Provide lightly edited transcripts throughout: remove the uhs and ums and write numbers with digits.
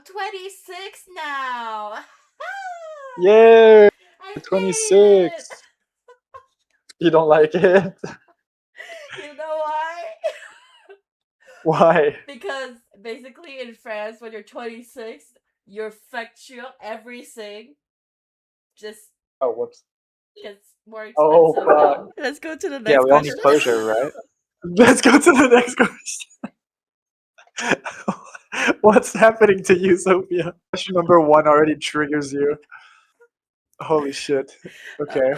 I'm 26 now. Yay! I hate it. 26. You don't like it? You know why? Why? Because basically in France, when you're 26, your facture, everything, just Oh, whoops. gets more Oh, expensive now. Let's go to the yeah, next we all need question. closure, right? Let's go to the next question. What's happening to you, Sophia? Question number 1 already triggers you. Holy shit. Okay.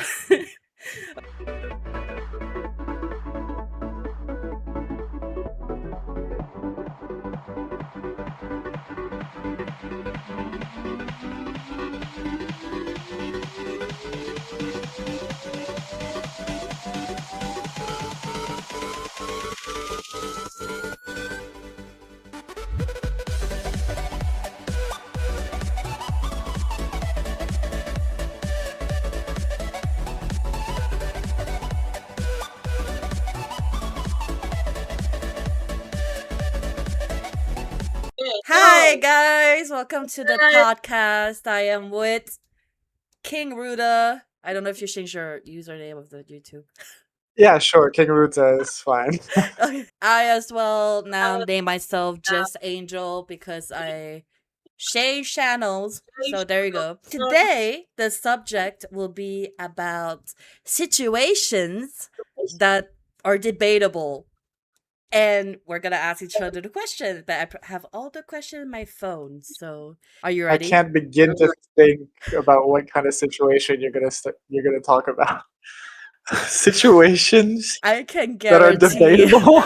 Hi guys, welcome to the podcast. I am with KingRuta. I don't know if you changed your username of the YouTube. Yeah, sure. KingRuta is fine. Okay. I as well now name myself just Angel because I change channels. So there you go. Today the subject will be about situations that are debatable. And we're gonna ask each other the question, but have all the questions in my phone. So, are you I ready? can't begin to think about what kind of situation you're gonna talk about. Situations I can that are guarantee. debatable.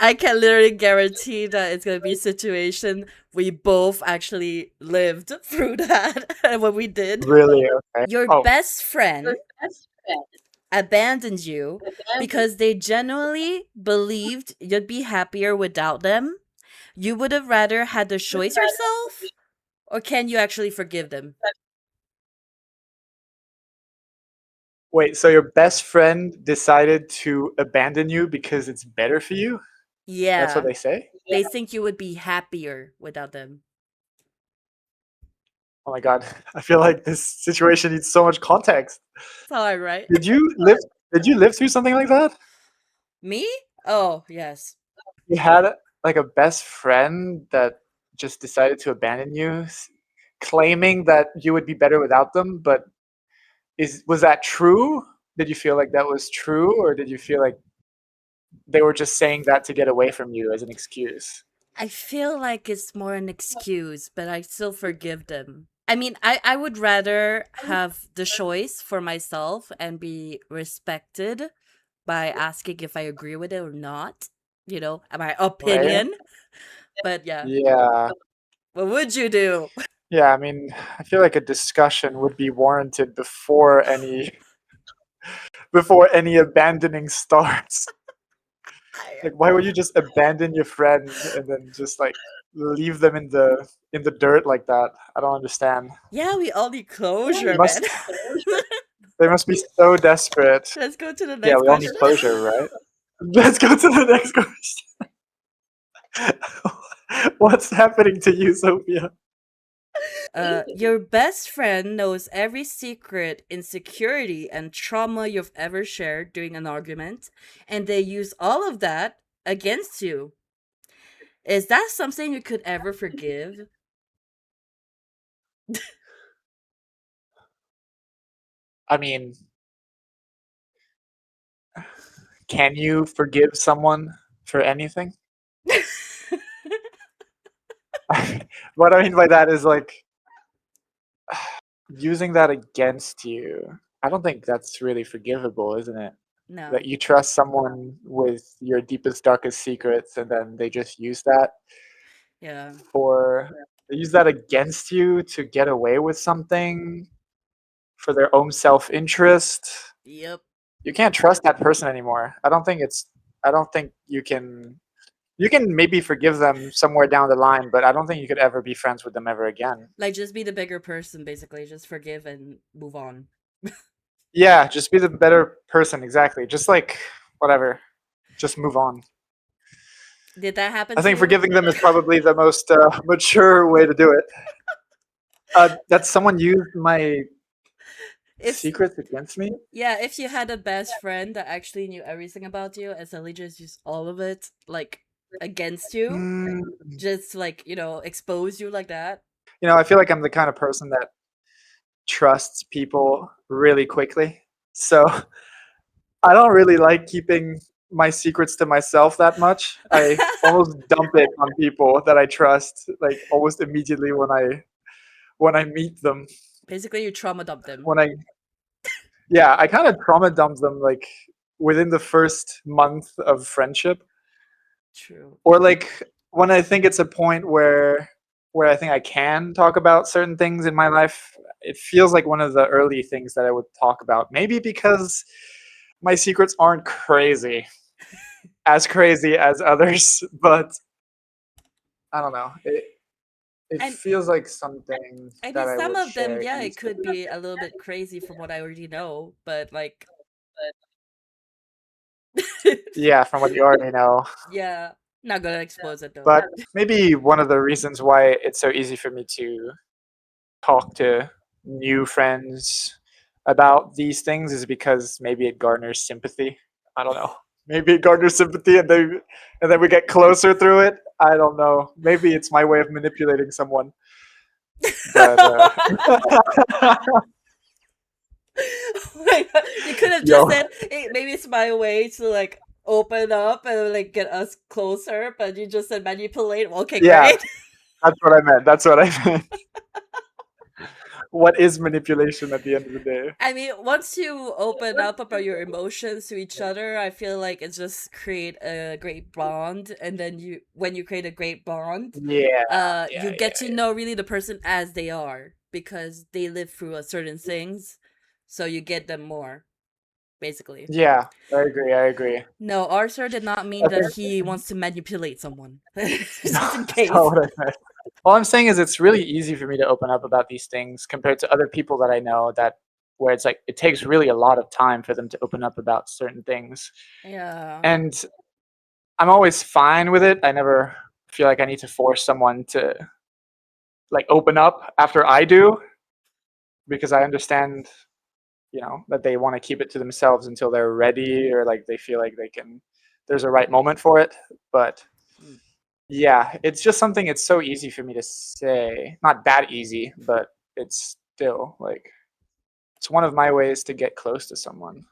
I can literally guarantee that it's gonna be a situation we both actually lived through that when we did. Really? Okay. Your Oh, best friend abandoned you because they genuinely believed you'd be happier without them. You would have rather had the choice yourself, or can you actually forgive them? wait. So your best friend decided to abandon you because it's better for you? That's what Yeah, they say? they think you would be happier without them. Oh my god. I feel like this situation needs so much context. That's how I write. Did you live did you live through something like that? Me? Oh, yes. You had like a best friend that just decided to abandon you, claiming that you would be better without them, but was that true? Did you feel like that was true, or did you feel like they were just saying that to get away from you as an excuse? I feel like it's more an excuse, but I still forgive them. I mean, I would rather have the choice for myself and be respected by asking if I agree with it or not, my Right? opinion. But yeah, Yeah. what would you do? Yeah, I mean, I feel like a discussion would be warranted before any abandoning starts. Like, why would you just abandon your friend and then just like leave them in the dirt like that? I don't understand. Yeah, we all need They closure, man. must they must be so desperate. Let's go to the Yeah, next we all need question. closure, right? Let's go to the next question. What's happening to you, Sophia? Your best friend knows every secret, insecurity, and trauma you've ever shared during an argument, and they use all of that against you. Is that something you could ever forgive? I mean, can you forgive someone for anything? What I mean by that is like using that against you. I don't think that's really forgivable, isn't it? That No. you trust someone with your deepest, darkest secrets, and then they just use that Yeah. for they use that against you to get away with something for their own self-interest. Yep. You can't trust that person anymore. I don't think you can maybe forgive them somewhere down the line, but I don't think you could ever be friends with them ever again. Like, just be the bigger person, basically. Just forgive and move on. Yeah, just be the better person, exactly. Just like whatever. Just move on. Did that happen I to think you? forgiving them is probably the most mature way to do it. That someone used my If secrets against me. Yeah, if you had a best friend that actually knew everything about you and suddenly just used all of it like against you, Mm, just like, expose you like that. I feel like I'm the kind of person that trusts people really quickly. So I don't really like keeping my secrets to myself that much. I almost dump it on people that I trust, like almost immediately when I meet them. Basically, you trauma dump them. When I Yeah, I kind of trauma dump them like within the first month of friendship, True. or like when I think it's a point where I think I can talk about certain things in my life. It feels like one of the early things that I would talk about. Maybe because my secrets aren't as crazy as others, but I don't know. It And feels like something I mean, that I some would of them, share yeah, it could easily. be a little bit crazy from what I already know, but like, Yeah, from what you already know. yeah, not gonna expose it though. But maybe one of the reasons why it's so easy for me to talk to new friends about these things is because maybe it garners sympathy. I don't know. Maybe it garners sympathy and then we get closer through it. I don't know. Maybe it's my way of manipulating someone. But Oh my God. You could have just yo, said, hey, maybe it's my way to like open up and like get us closer, but you just said manipulate. Okay, yeah, great. that's what I meant. That's what I meant. What is manipulation at the end of the day? I mean, once you open up about your emotions to each other, I feel like it just create a great bond. And then when you create a great bond, Yeah, you yeah, get to yeah, know really the person as they are because they live through a certain things, so you get them more basically. yeah. I agree. I agree. No, Arthur did not mean I that think he wants to manipulate someone. Just in that's case. not what I meant. All I'm saying is it's really easy for me to open up about these things compared to other people that I know that where it's like it takes really a lot of time for them to open up about certain things. Yeah. And I'm always fine with it. I never feel like I need to force someone to like open up after I do because I understand, that they want to keep it to themselves until they're ready or like they feel like there's a right moment for it. But Mm. yeah, it's just something it's so easy for me to say. Not that easy, but it's still like it's one of my ways to get close to someone.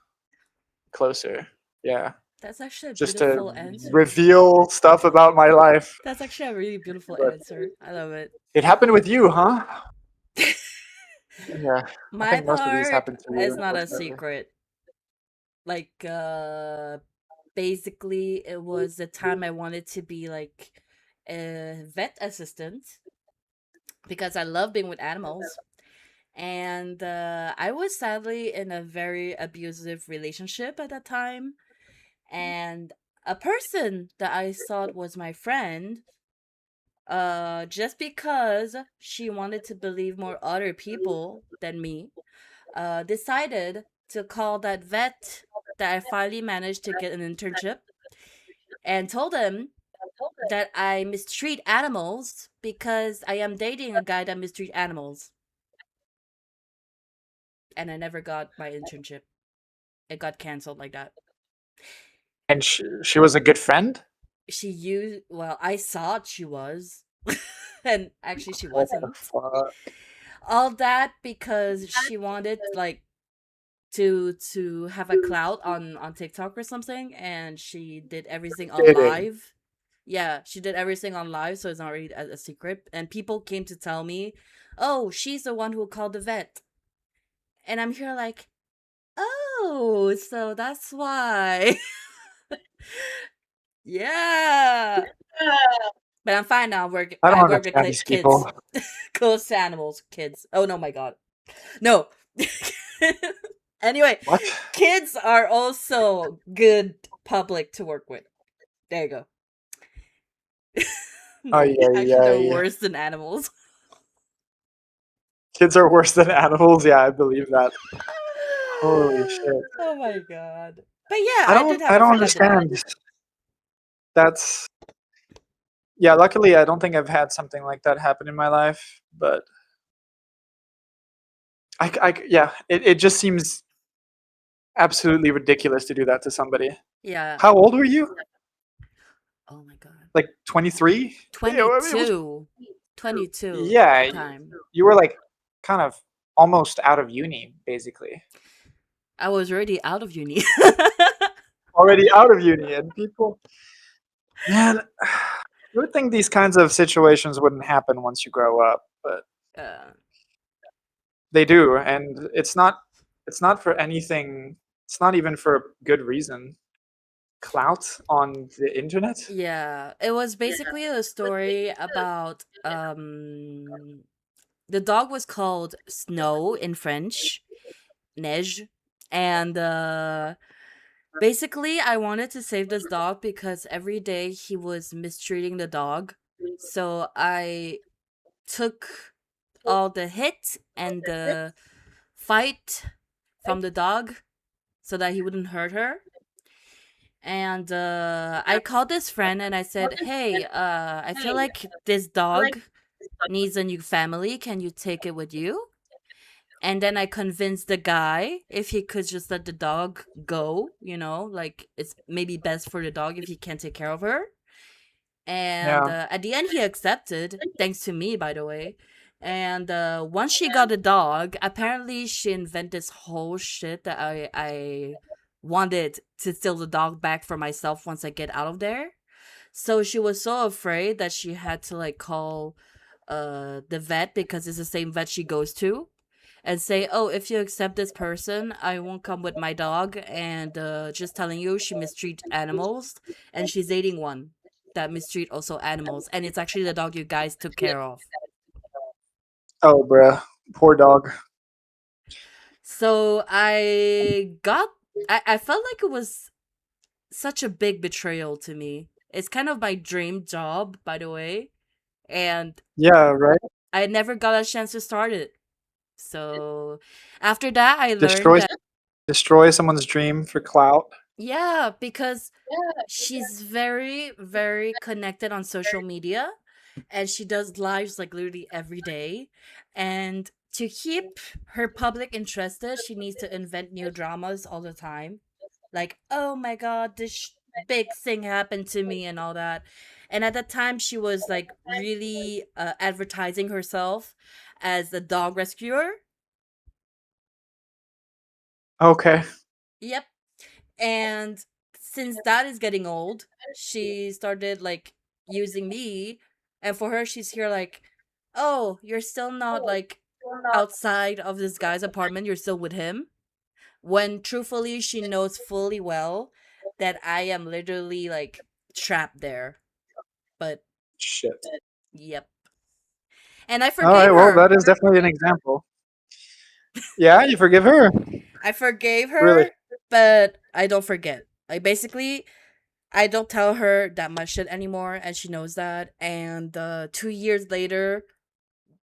Closer. Yeah. That's actually a Just to beautiful answer. reveal stuff about my life. That's actually a really beautiful But answer. I love it. it happened with you, huh? Yeah. I My think most of these part happen to you, is not a unfortunately. secret. Like, basically, it was the time I wanted to be like a vet assistant because I love being with animals. And I was sadly in a very abusive relationship at that time. And a person that I thought was my friend, just because she wanted to believe more other people than me, decided to call that vet that I finally managed to get an internship and told him that I mistreat animals because I am dating a guy that mistreat animals. And I never got my internship. It got canceled like that. And she was a good friend? She used, well, I thought she was. And actually she What the wasn't. fuck? All that because she wanted like to have a clout on TikTok or something, and she did everything on Kidding. live. Yeah, she did everything on live, so it's not really a secret. And people came to tell me, "Oh, she's the one who called the vet," and I'm here like, "Oh, so that's why." Yeah, but I'm fine now. I don't I work with understand these kids, people. close to animals, kids. Oh no, my god, no. Anyway, What? kids are also good public to work with. There you go. Oh No, yeah, actually, yeah, they're yeah. worse than animals. Kids are worse than animals. Yeah, I believe that. Holy shit. Oh my god. But yeah, I I did don't have I a don't friend that did that. understand. That's Yeah, luckily I don't think I've had something like that happen in my life, but yeah, it just seems absolutely ridiculous to do that to somebody. Yeah. How old were you? Oh my god. Like 23? It was 22. 22 at the yeah, time. you were like kind of almost out of uni basically. I was already out of uni. Already out of uni and people man, you would think these kinds of situations wouldn't happen once you grow up, but uh, they do, and it's not for anything. It's not even for a good reason. Clout on the internet? yeah, it was basically a story about the dog was called Snow in French, Neige, and basically I wanted to save this dog because every day he was mistreating the dog. So I took all the hit and the fight from the dog so that he wouldn't hurt her. And I called this friend and I said, "Hey, I feel like this dog needs a new family. Can you take it with you?" And then I convinced the guy if he could just let the dog go, like it's maybe best for the dog if he can't take care of her. And Yeah. at the end, he accepted, thanks to me, by the way. And once she got a dog, apparently she invented this whole shit that I wanted to steal the dog back for myself once I get out of there. So she was so afraid that she had to like call the vet because it's the same vet she goes to and say, "Oh, if you accept this person, I won't come with my dog." And just telling you, she mistreat animals, and she's dating one that mistreat also animals, and it's actually the dog you guys took care of. Oh, bruh. Poor dog. So I felt like it was such a big betrayal to me. It's kind of my dream job, by the way, and Yeah, right? I never got a chance to start it. So after that, I learned Destroy that, destroy someone's dream for clout. yeah, because she's very, very connected on social media and she does lives like literally every day. And to keep her public interested, she needs to invent new dramas all the time. Like, oh my god, this big thing happened to me and all that. And at that time, she was like really advertising herself as a dog rescuer. Okay. Yep. And since that is getting old, she started like using me. And for her, she's here like, "Oh, you're still not like outside of this guy's apartment. You're still with him." When truthfully, she knows fully well that I am literally like trapped there. But Shit. yep. And I All forgave right, well, her. that is definitely an example. Yeah, you forgive her? I forgave Really? her, but I don't forget. Like basically, I don't tell her that much shit anymore, and she knows that. And 2 years later,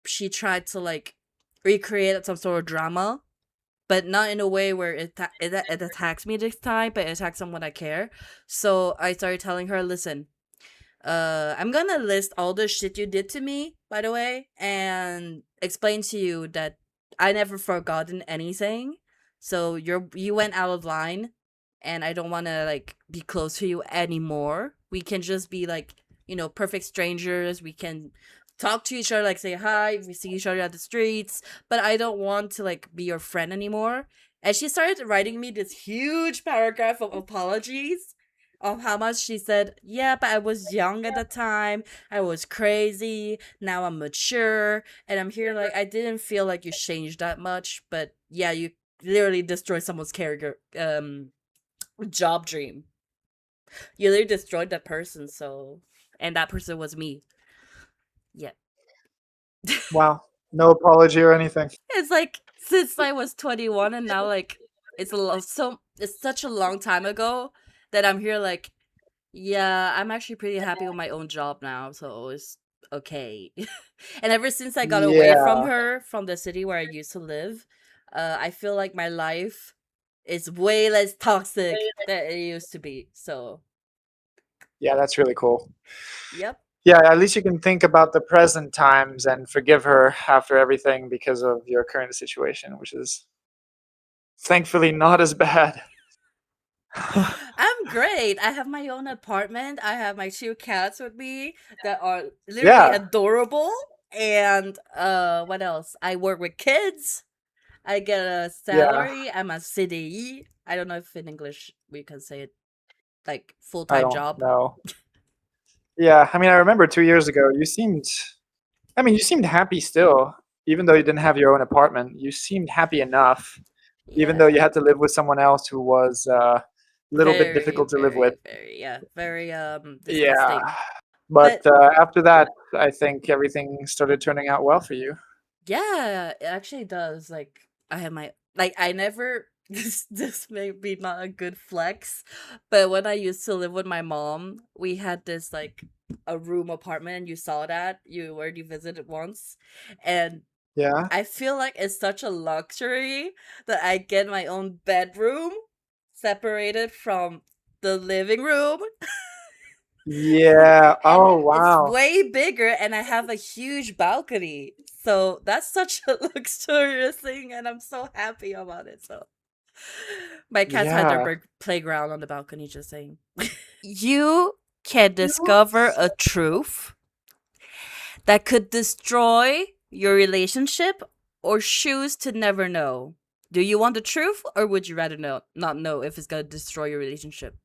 she tried to like recreate some sort of drama, but not in a way where it attacks me this time, but it attacks someone I care. So I started telling her, "Listen, I'm gonna list all the shit you did to me, by the way, and explain to you that I never forgotten anything. So you went out of line, and I don't want to like be close to you anymore. We can just be like, perfect strangers. We can talk to each other, like say hi. We see each other at the streets, but I don't want to like be your friend anymore." And she started writing me this huge paragraph of apologies of how much she said, "Yeah, but I was young at the time. I was crazy. Now I'm mature." And I'm here like, I didn't feel like you changed that much, but yeah, you literally destroyed someone's character job dream. You literally destroyed that person, so and that person was me. Yeah. Wow. No apology or anything. It's like since I was 21 and now like it's such a long time ago that I'm here like, yeah, I'm actually pretty happy with my own job now, so it's okay. And ever since I got away from Yeah. her, from the city where I used to live, I feel like my life is way less toxic than it used to be. So, Yeah, that's really cool. yep. Yeah, at least you can think about the present times and forgive her after everything because of your current situation, which is thankfully not as bad. I'm great. I have my own apartment. I have my two cats with me that are literally Yeah, adorable. And what else? I work with kids. I get a yeah, salary. I'm a CDE. I don't know if in English we can say it like I full-time don't job. know. Yeah, I mean, I remember 2 years ago, you seemed happy still, even though you didn't have your own apartment. You seemed happy enough, even though you Yeah. had to live with someone else who was a little bit Very, difficult to live with. very, yeah, very Yeah, disgusting. but But after that, I think everything started turning out well for you. yeah, it actually does. Like I have my like I never this may be not a good flex, but when I used to live with my mom, we had this like a room apartment and you saw that. You already visited once. And Yeah. I feel like it's such a luxury that I get my own bedroom separated from the living room, Yeah. and Oh, it's wow. way bigger and I have a huge balcony. So that's such a luxurious thing and I'm so happy about it. So my cats had their Yeah. playground on the balcony, just saying. You can discover a truth that could destroy your relationship or choose to never know. Do you want the truth or would you rather not know if it's going to destroy your relationship?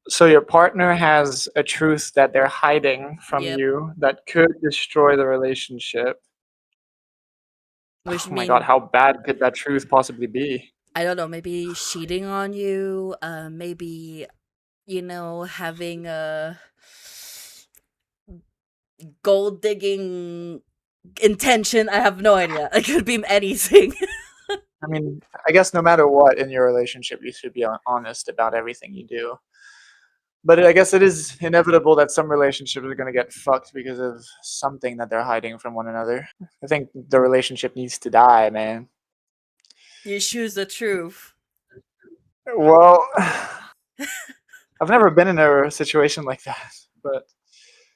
So your partner has a truth that they're hiding from Yep. you that could destroy the relationship. Which Oh my god, mean how bad could that truth possibly be? I don't know, maybe cheating on you, maybe having a gold digging intention. I have no idea. It could be anything. I mean, I guess no matter what in your relationship, you should be honest about everything you do. But I guess it is inevitable that some relationships are going to get fucked because of something that they're hiding from one another. I think the relationship needs to die, man. You choose the truth. Well, I've never been in a situation like that, but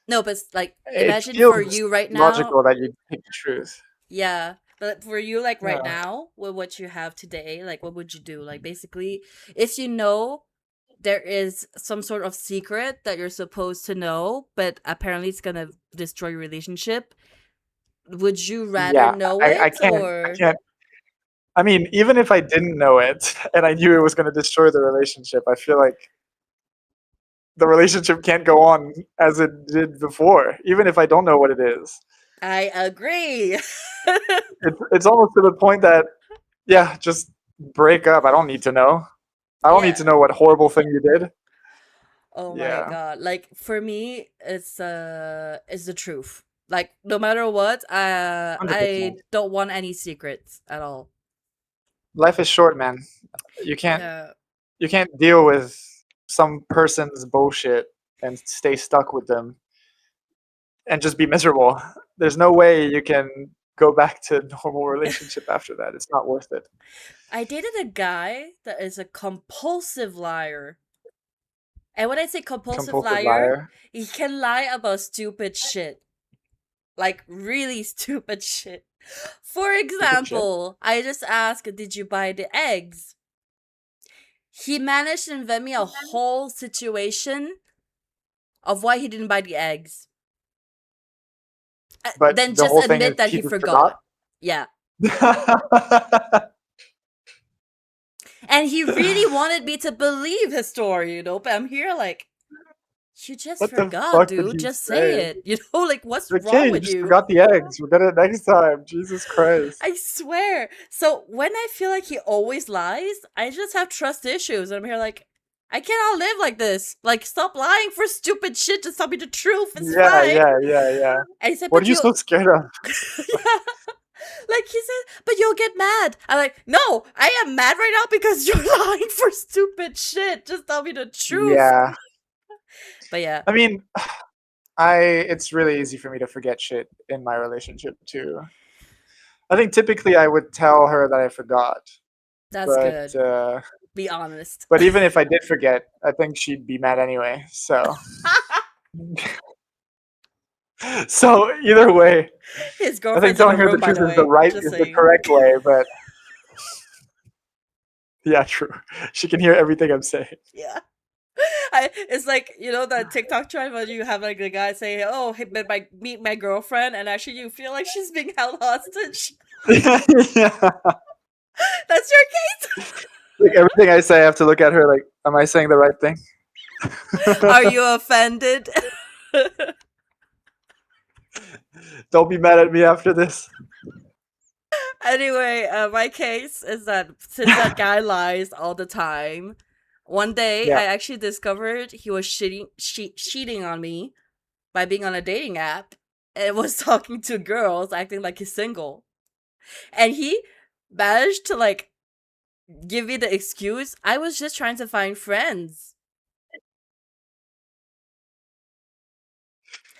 No, but like it imagine for feels you right now. logical that you'd pick the truth. Yeah, but for you, like right Yeah. now, with what you have today, like what would you do? Like basically, if you know there is some sort of secret that you're supposed to know, but apparently it's gonna destroy your relationship, would you rather Yeah, know I it can't I or can't I mean, even if I didn't know it and I knew it was gonna destroy the relationship, I feel like the relationship can't go on as it did before, even if I don't know what it is. I agree. It's almost to the point that, yeah, just break up. I don't need to know. I don't need to Yeah. know what horrible thing you did. Oh my Yeah, god. Like for me, it's the truth. Like no matter what, I 100%. don't want any secrets at all. Life is short, man. You can't Yeah. you can't deal with some person's bullshit and stay stuck with them and just be miserable. There's no way you can go back to a normal relationship after that. It's not worth it. I dated a guy that is a compulsive liar. And when I say compulsive Compulsive liar, liar. he can lie about stupid shit. Like really stupid shit. For Stupid shit. example, I just asked, did you buy the eggs? He managed to invent me a whole situation of why he didn't buy the eggs. But Then the just whole thing is admit that he he just forgot. forgot. Yeah. And he really wanted me to believe his story, but I'm here like, you just What the forgot, fuck did dude. he Just say say? it. Like, what's wrong Okay, you with just you? forgot the eggs. We'll get it next time. Jesus Christ. I swear. So when I feel like he always lies, I just have trust issues. And I'm here like, I cannot live like this. Like, stop lying for stupid shit. Just tell me the truth. It's Yeah, fine. yeah, yeah, yeah. And he said, What are but you you. so scared of? Yeah. Like he said, but you'll get mad. I'm like, no, I am mad right now because you're lying for stupid shit. Just tell me the truth. Yeah. But yeah, I mean, it's really easy for me to forget shit in my relationship too. I think typically I would tell her that I forgot, that's but good. Be honest. But even if I did forget, I think she'd be mad anyway. So, so either way, His I think girlfriend's in telling the her the room, by truth the is the way. right Just is the saying. correct way. But yeah, true. She can hear everything I'm saying. Yeah. It's like, you know, that TikTok trend where you have like the guy say, "Oh, hey, meet my girlfriend," and actually you feel like she's being held hostage. Yeah. That's your case. Like everything I say, I have to look at her like, am I saying the right thing? Are you offended? Don't be mad at me after this. Anyway, my case is that since that guy lies all the time, one day Yeah. I actually discovered he was cheating on me by being on a dating app and was talking to girls, acting like he's single. And he managed to like give me the excuse I was just trying to find friends.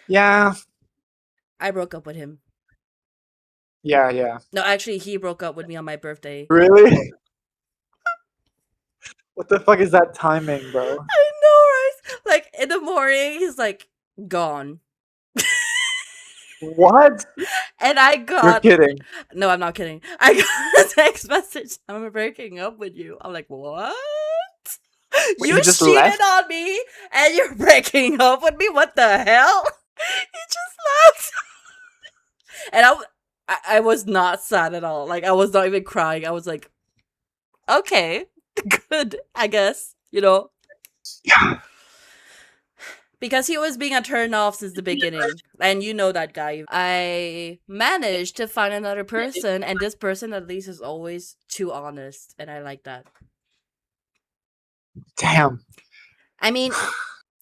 Yeah. I broke up with him. Yeah. Yeah. No, actually, he broke up with me on my birthday. Really? What the fuck is that timing, bro? I know, right? Like in the morning, he's like gone. What? And I You're got kidding. no, I'm not kidding. I got a text message. I'm breaking up with you. I'm like, what? Wait, he You just cheated left? on me and you're breaking up with me? What the hell? He just left. And I was not sad at all. Like I was not even crying. I was like, okay, good, I guess. You know, because he was being a turn off since the beginning, and you know that guy. I managed to find another person, and this person at least is always too honest, and I like that. Damn. I mean,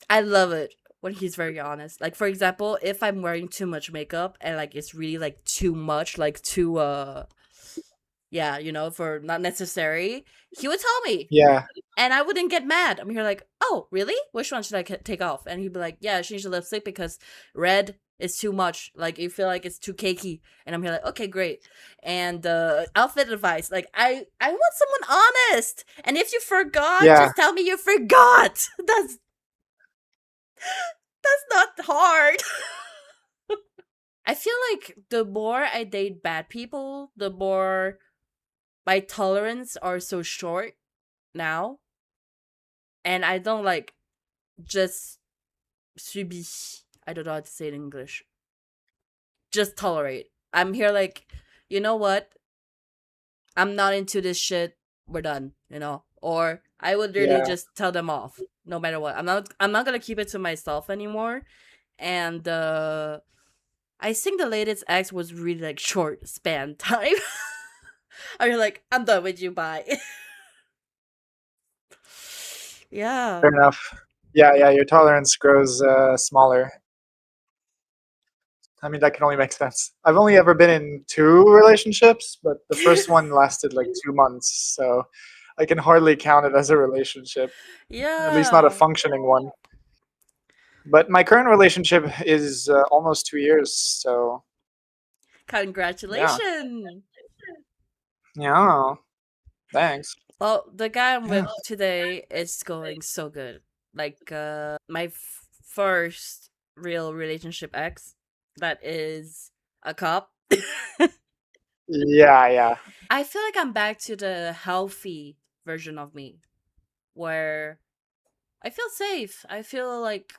I love it when he's very honest. Like for example, if I'm wearing too much makeup and like it's really like too much, like too yeah, you know, for not necessary, he would tell me. Yeah. And I wouldn't get mad. I'm here like, oh, really? Which one should I take off? And he'd be like, yeah, change the lipstick because red is too much. Like, you feel like it's too cakey. And I'm here like, okay, great. And outfit advice, like, I want someone honest. And if you forgot, Yeah. just tell me you forgot. That's not hard. I feel like the more I date bad people, the more my tolerance are so short now. And I don't like just subis. I don't know how to say it in English. Just tolerate. I'm here like, you know what? I'm not into this shit. We're done, you know? Or I would literally Yeah. just tell them off no matter what. I'm not gonna keep it to myself anymore. And I think the latest ex was really like short span time. I'm like, I'm done with you, bye. Yeah. Fair enough. Yeah. Yeah. Your tolerance grows smaller. I mean, that can only make sense. I've only ever been in 2 relationships, but the first one lasted like 2 months, so I can hardly count it as a relationship, at least not a Yeah. functioning one. But my current relationship is almost 2 years, so yeah. Congratulations. Yeah, thanks. Well, the guy I'm Yeah. with today is going so good. Like, my first real relationship ex, that is a cop. Yeah, yeah. I feel like I'm back to the healthy version of me, where I feel safe. I feel like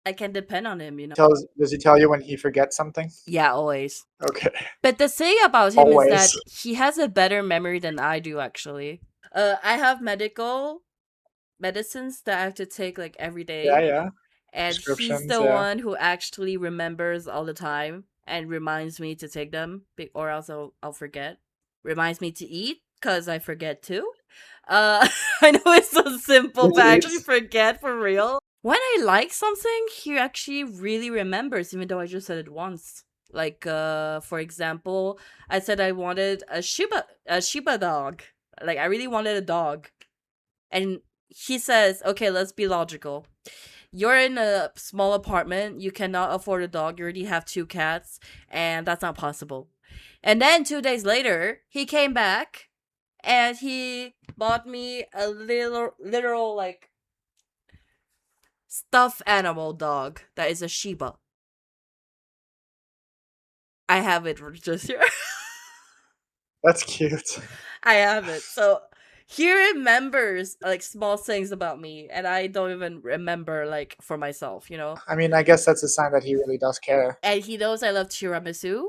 I can depend on him, you know? Does he tell you when he forgets something? Yeah, always. Okay. But the thing about him is that Always. he has a better memory than I do, actually. I have medicines that I have to take like every Yeah, day, yeah. and he's Prescriptions, the yeah. one who actually remembers all the time and reminds me to take them, or else I'll forget. Reminds me to eat because I forget too. I know it's so simple, Me but to I eat. actually forget for real. When I like something, he actually really remembers, even though I just said it once. Like, for example, I said I wanted a Shiba dog. Like, I really wanted a dog, and he says, "Okay, let's be logical. You're in a small apartment. You cannot afford a dog. You already have 2 cats, and that's not possible." And then 2 days later, he came back and he bought me a little literal like stuffed animal dog that is a Shiba. I have it just here. That's cute. I have it. So he remembers like small things about me, and I don't even remember like for myself, you know. I mean, I guess that's a sign that he really does care. And he knows I love tiramisu,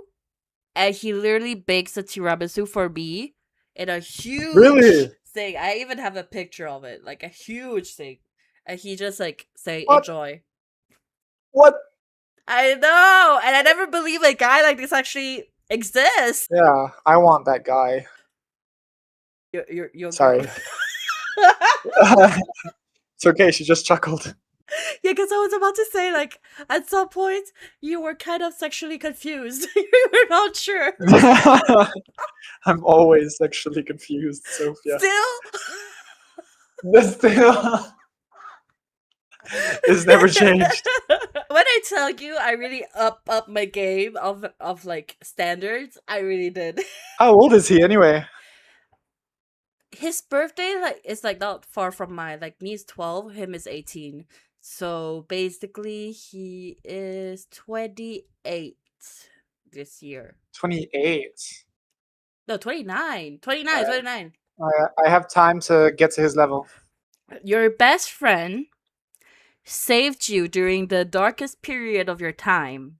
and he literally bakes a tiramisu for me in a huge Really? thing. I even have a picture of it, like a huge thing. And he just like say What? enjoy. What? I know, and I never believed a guy like this actually exists. Yeah, I want that guy. Your girl. Sorry. It's okay. She just chuckled. Yeah, because I was about to say, like, at some point, you were kind of sexually confused. You were not sure. I'm always sexually confused, Sophia. Still? This still is never changed. When I tell you I really up my game of like standards, I really did. How old is he anyway? His birthday like is like not far from mine. Like me is 12, him is 18. So basically he is 28 this year. 28. No, 29. 29, Uh, 29. I have time to get to his level. Your best friend saved you during the darkest period of your time.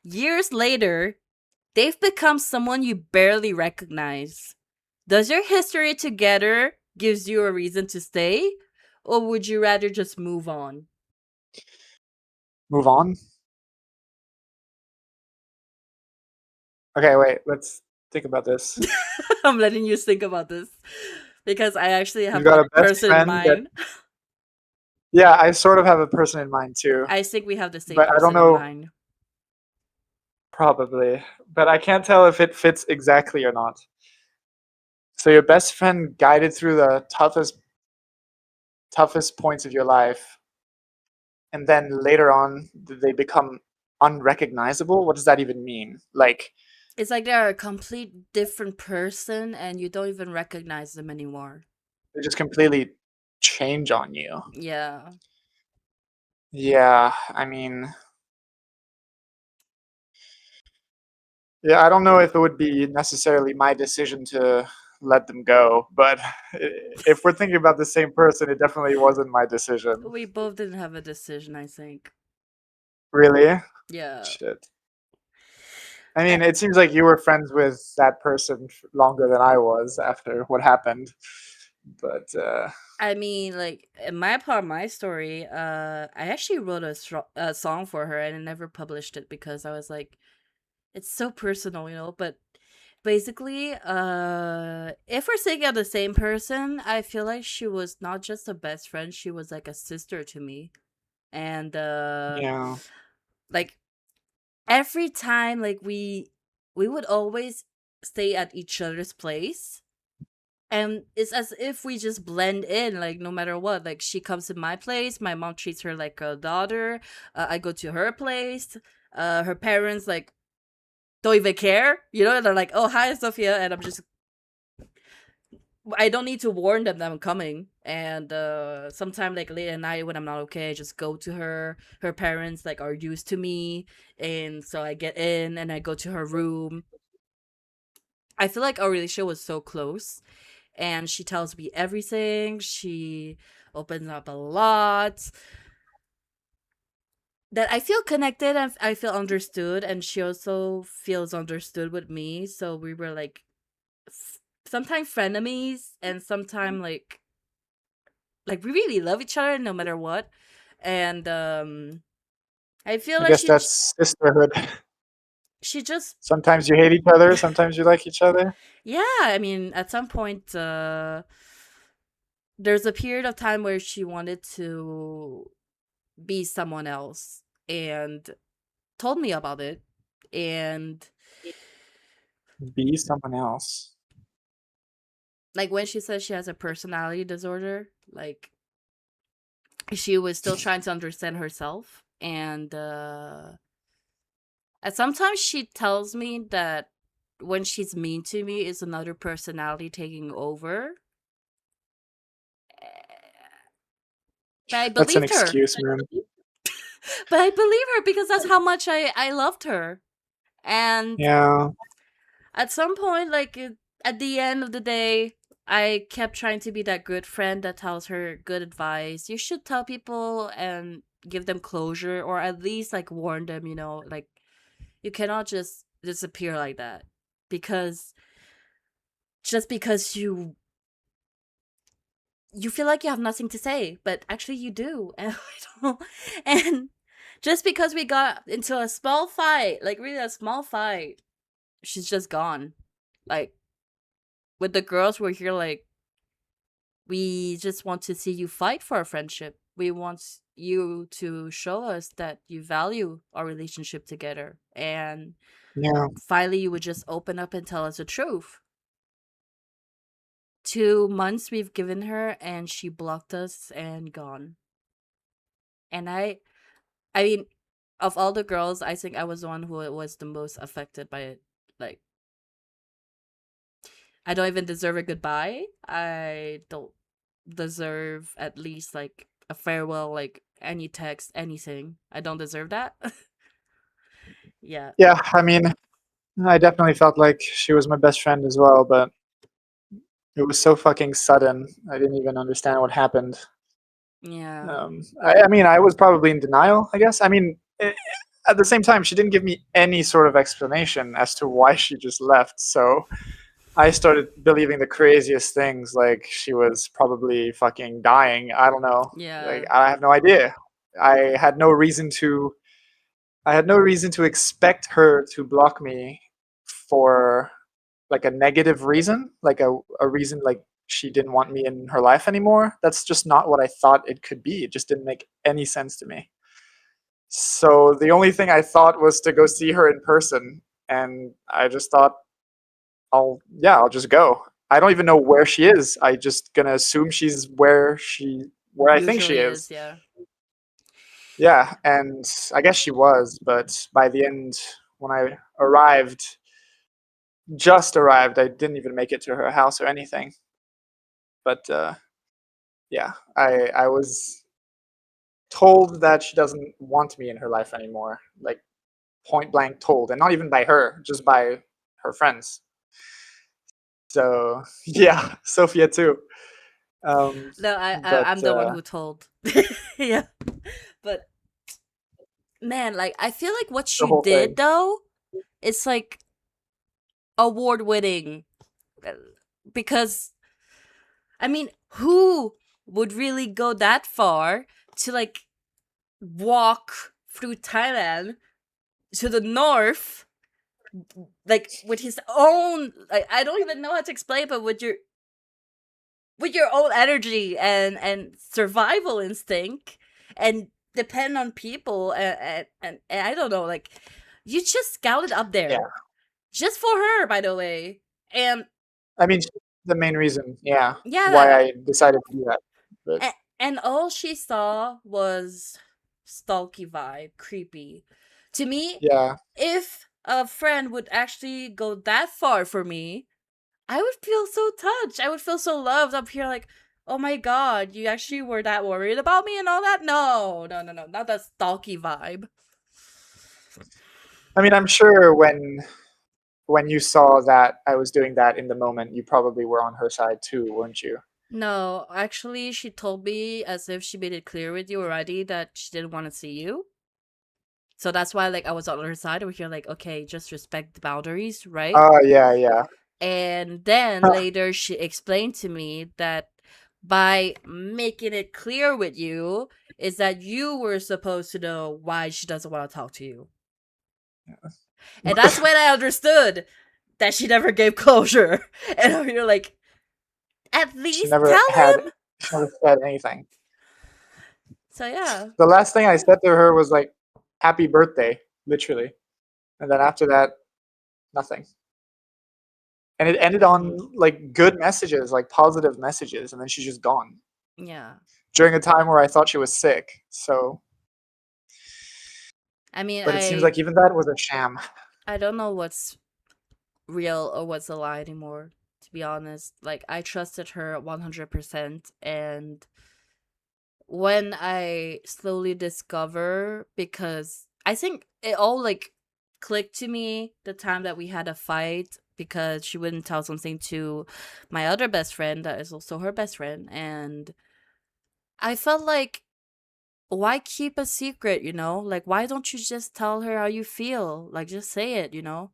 Years later, they've become someone you barely recognize. Does your history together gives you a reason to stay, or would you rather just move on? Move on. Okay, wait. Let's think about this. I'm letting you think about this because I actually You've have got one a best person in friend that. mind. Yeah, I sort of have a person in mind too, I think we have the same but I don't person in know. mind. Probably, but I can't tell if it fits exactly or not. So your best friend guided through the toughest points of your life, and then later on they become unrecognizable. What does that even mean? Like It's like they're a complete different person and you don't even recognize them anymore. they just completely change on you. Yeah. Yeah, I mean, yeah, I don't know if it would be necessarily my decision to let them go, but if we're thinking about the same person, it definitely wasn't my decision. We both didn't have a decision, I think. Really? Yeah. Shit. I mean, it seems like you were friends with that person longer than I was after what happened. But I mean, like in my part of my story, I actually wrote a song for her and I never published it because I was like, it's so personal, you know. But basically, if we're thinking of the same person, I feel like she was not just a best friend; she was like a sister to me. And yeah, like every time, like we would always stay at each other's place, and it's as if we just blend in like no matter what. Like she comes to my place, my mom treats her like a daughter. I go to her place, her parents like don't even care, you know. They're like, oh hi Sophia, and I don't need to warn them that I'm coming. And sometime like late at night when I'm not okay, I just go to her parents like are used to me, and so I get in and I go to her room. I feel like our relationship was so close, and she tells me everything. She opens up a lot. That I feel connected and I feel understood, and she also feels understood with me. So we were like sometimes frenemies, and sometimes like we really love each other no matter what. And I feel I like guess that's sisterhood. she just Sometimes you hate each other, sometimes you like each other. yeah. I mean, at some point, there's a period of time where she wanted to be someone else and told me about it. And Be someone else. like when she says she has a personality disorder, like she was still trying to understand herself. And sometimes she tells me that when she's mean to me is another personality taking over. But I That's an believed her. excuse, man. But I believe her because that's how much I loved her. And Yeah, at some point, like at the end of the day, I kept trying to be that good friend that tells her good advice. You should tell people and give them closure, or at least like warn them, like you cannot just disappear like that. Because just because you feel like you have nothing to say, but actually you do. And I don't, and just because we got into a small fight, like really a small fight, she's just gone. Like with the girls, we're here like we just want to see you fight for our friendship. We want you to show us that you value our relationship together. And yeah, finally, you would just open up and tell us the truth. 2 months we've given her, and she blocked us and gone. And I mean, of all the girls, I think I was the one who was the most affected by it. Like, I don't even deserve a goodbye. I don't deserve at least like a farewell, like any text, anything. I don't deserve that. Yeah. yeah. I mean, I definitely felt like she was my best friend as well, but it was so fucking sudden. I didn't even understand what happened. Yeah. I mean, I was probably in denial, I guess. I mean, at the same time, she didn't give me any sort of explanation as to why she just left. So I started believing the craziest things, like she was probably fucking dying. I don't know. Like Yeah. I have no idea. I had no reason to. I had no reason to expect her to block me for like a negative reason, like a reason like she didn't want me in her life anymore. That's just not what I thought it could be. It just didn't make any sense to me. So the only thing I thought was to go see her in person, and I just thought, I'll just go. I don't even know where she is. I just gonna assume she's where I think she Usually is. is, yeah. Yeah, and I guess she was, but by the end, when I just arrived, I didn't even make it to her house or anything. But yeah, I was told that she doesn't want me in her life anymore, like point blank told, and not even by her, just by her friends. So yeah, Sophia too. Um, No, but I'm the one who told. Yeah. But man, like I feel like what the she whole did thing. though, it's like award winning. Because I mean, who would really go that far to like walk through Thailand to the north, like with his own, like I don't even know how to explain, but with your own energy and survival instinct, and depend on people, and I don't know, like you just scouted up Yeah, there just for her, by the way. And I mean, she's the main reason, yeah, why yeah, I decided to do that. But and all she saw was stalky vibe, creepy. To me, yeah, if a friend would actually go that far for me, I would feel so touched. I would feel so loved up here, like, oh my god, you actually were that worried about me and all that? No, no, no, no, not that stalky vibe. I mean, I'm sure when you saw that I was doing that in the moment, you probably were on her side too, weren't you? No, actually, she told me as if she made it clear with you already that she didn't want to see you. So that's why, like, I was on her side over here, like, okay, just respect the boundaries, right? Oh, yeah, yeah. And then later she explained to me that by making it clear with you is that you were supposed to know why she doesn't want to talk to you. And that's when I understood that she never gave closure. And you're like, at She least tell never had him. she never said anything. So yeah. The last thing I said to her was like, "Happy birthday," literally, and then after that, nothing. And it ended on Mm, like good messages, like positive messages, and then she's just gone yeah. during a time where I thought she was sick. So, I mean, but it seems like even that was a sham. I don't know what's real or what's a lie anymore, to be honest. Like, I trusted her 100%. And when I slowly discover, because I think it all like clicked to me the time that we had a fight because she wouldn't tell something to my other best friend that is also her best friend. And I felt like, why keep a secret, you know? Like, why don't you just tell her how you feel? Like, just say it, you know?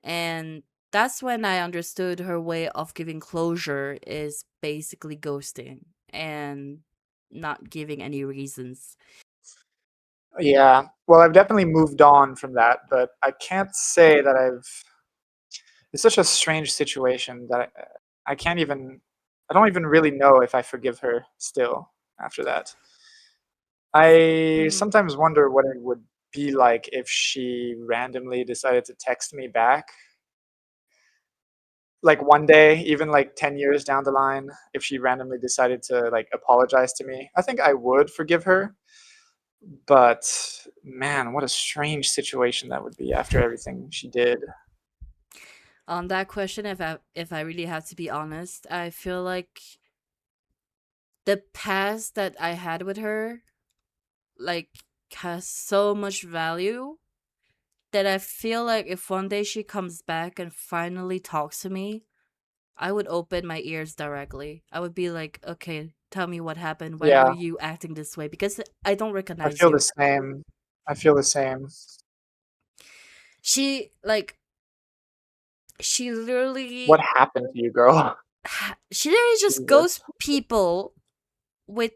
And that's when I understood her way of giving closure is basically ghosting and not giving any reasons. Yeah. Well, I've definitely moved on from that, but I can't say that I've it's such a strange situation that I can't even I don't even really know if I forgive her still after that. I Mm. sometimes wonder what it would be like if she randomly decided to text me back, like, one day, even, like, 10 years down the line, if she randomly decided to, like, apologize to me. I think I would forgive her, but, man, what a strange situation that would be after everything she did. On that question, if I really have to be honest, I feel like the past that I had with her, like, has so much value that I feel like if one day she comes back and finally talks to me, I would open my ears directly. I would be like, okay, tell me what happened. Why were Yeah, you acting this way? Because I don't I recognize feel the you. same. I feel the same. She, like, she What literally, happened to you, girl? she literally just Jesus. ghosts people with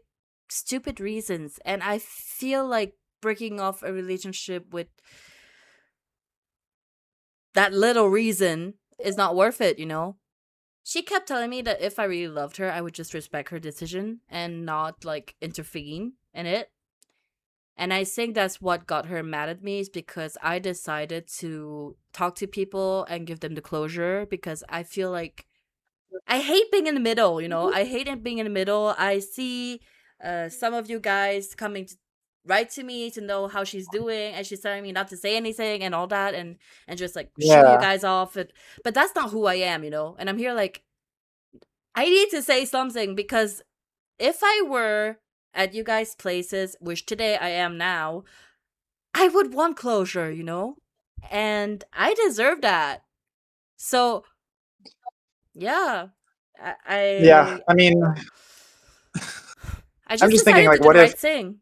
stupid reasons. And I feel like breaking off a relationship with that little reason is not worth it, you know? She kept telling me that if I really loved her, I would just respect her decision and not like intervene in it. And I think that's what got her mad at me is because I decided to talk to people and give them the closure because I feel like I hate being in the middle, you know? I hate it being in the middle. I see some of you guys coming to write to me to know how she's doing and she's telling me not to say anything and all that and just like shoo you Yeah. guys off. But that's not who I am, you know? And I'm here like I need to say something because if I were at you guys' places, which today I am now, I would want closure, you know? And I deserve that. So, yeah. I Yeah, I, I mean, I I'm just just thinking, decided to like, do the what if right thing.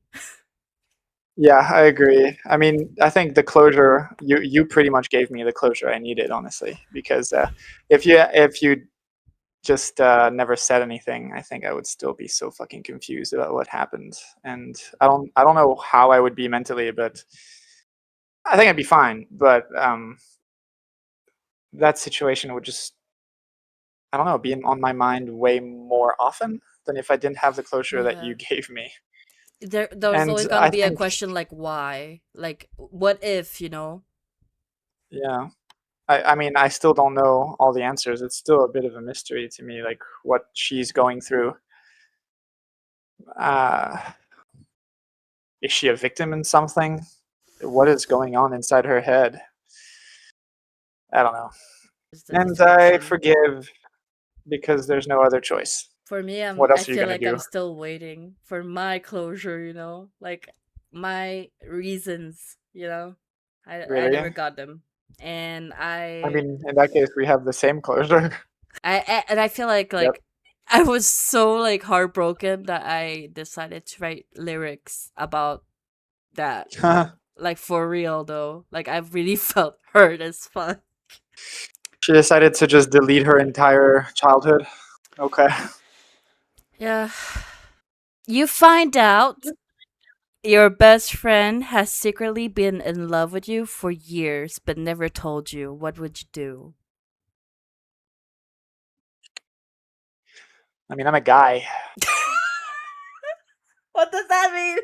yeah, I agree. I mean, I think the closure you pretty much gave me the closure I needed, honestly, because, if you just, never said anything, I think I would still be so fucking confused about what happened, and I don't know how I would be mentally, but I think I'd be fine, but, that situation would just, I don't know, be on my mind way more often than if I didn't have the closure that Yeah. you gave me, There's and always gonna I be a think question like why? Like what if, you know? yeah. I mean, I still don't know all the answers. It's still a bit of a mystery to me, like what she's going through. Uh, is she a victim in something? What is going on inside her head? I don't know. Is the And I description. forgive because there's no other choice. For me, What I else are you feel gonna like I'm do? still waiting for my closure, you know? Like my reasons, you know? I Really? never got them. And I mean, in that case, we have the same closure. I feel like Yep. I was so like heartbroken that I decided to write lyrics about that. Like for real though. Like I really felt hurt as fuck. She decided to just delete her entire childhood. Okay. Yeah. You find out your best friend has secretly been in love with you for years but never told you. What would you do? I mean, I'm a guy. What does that mean?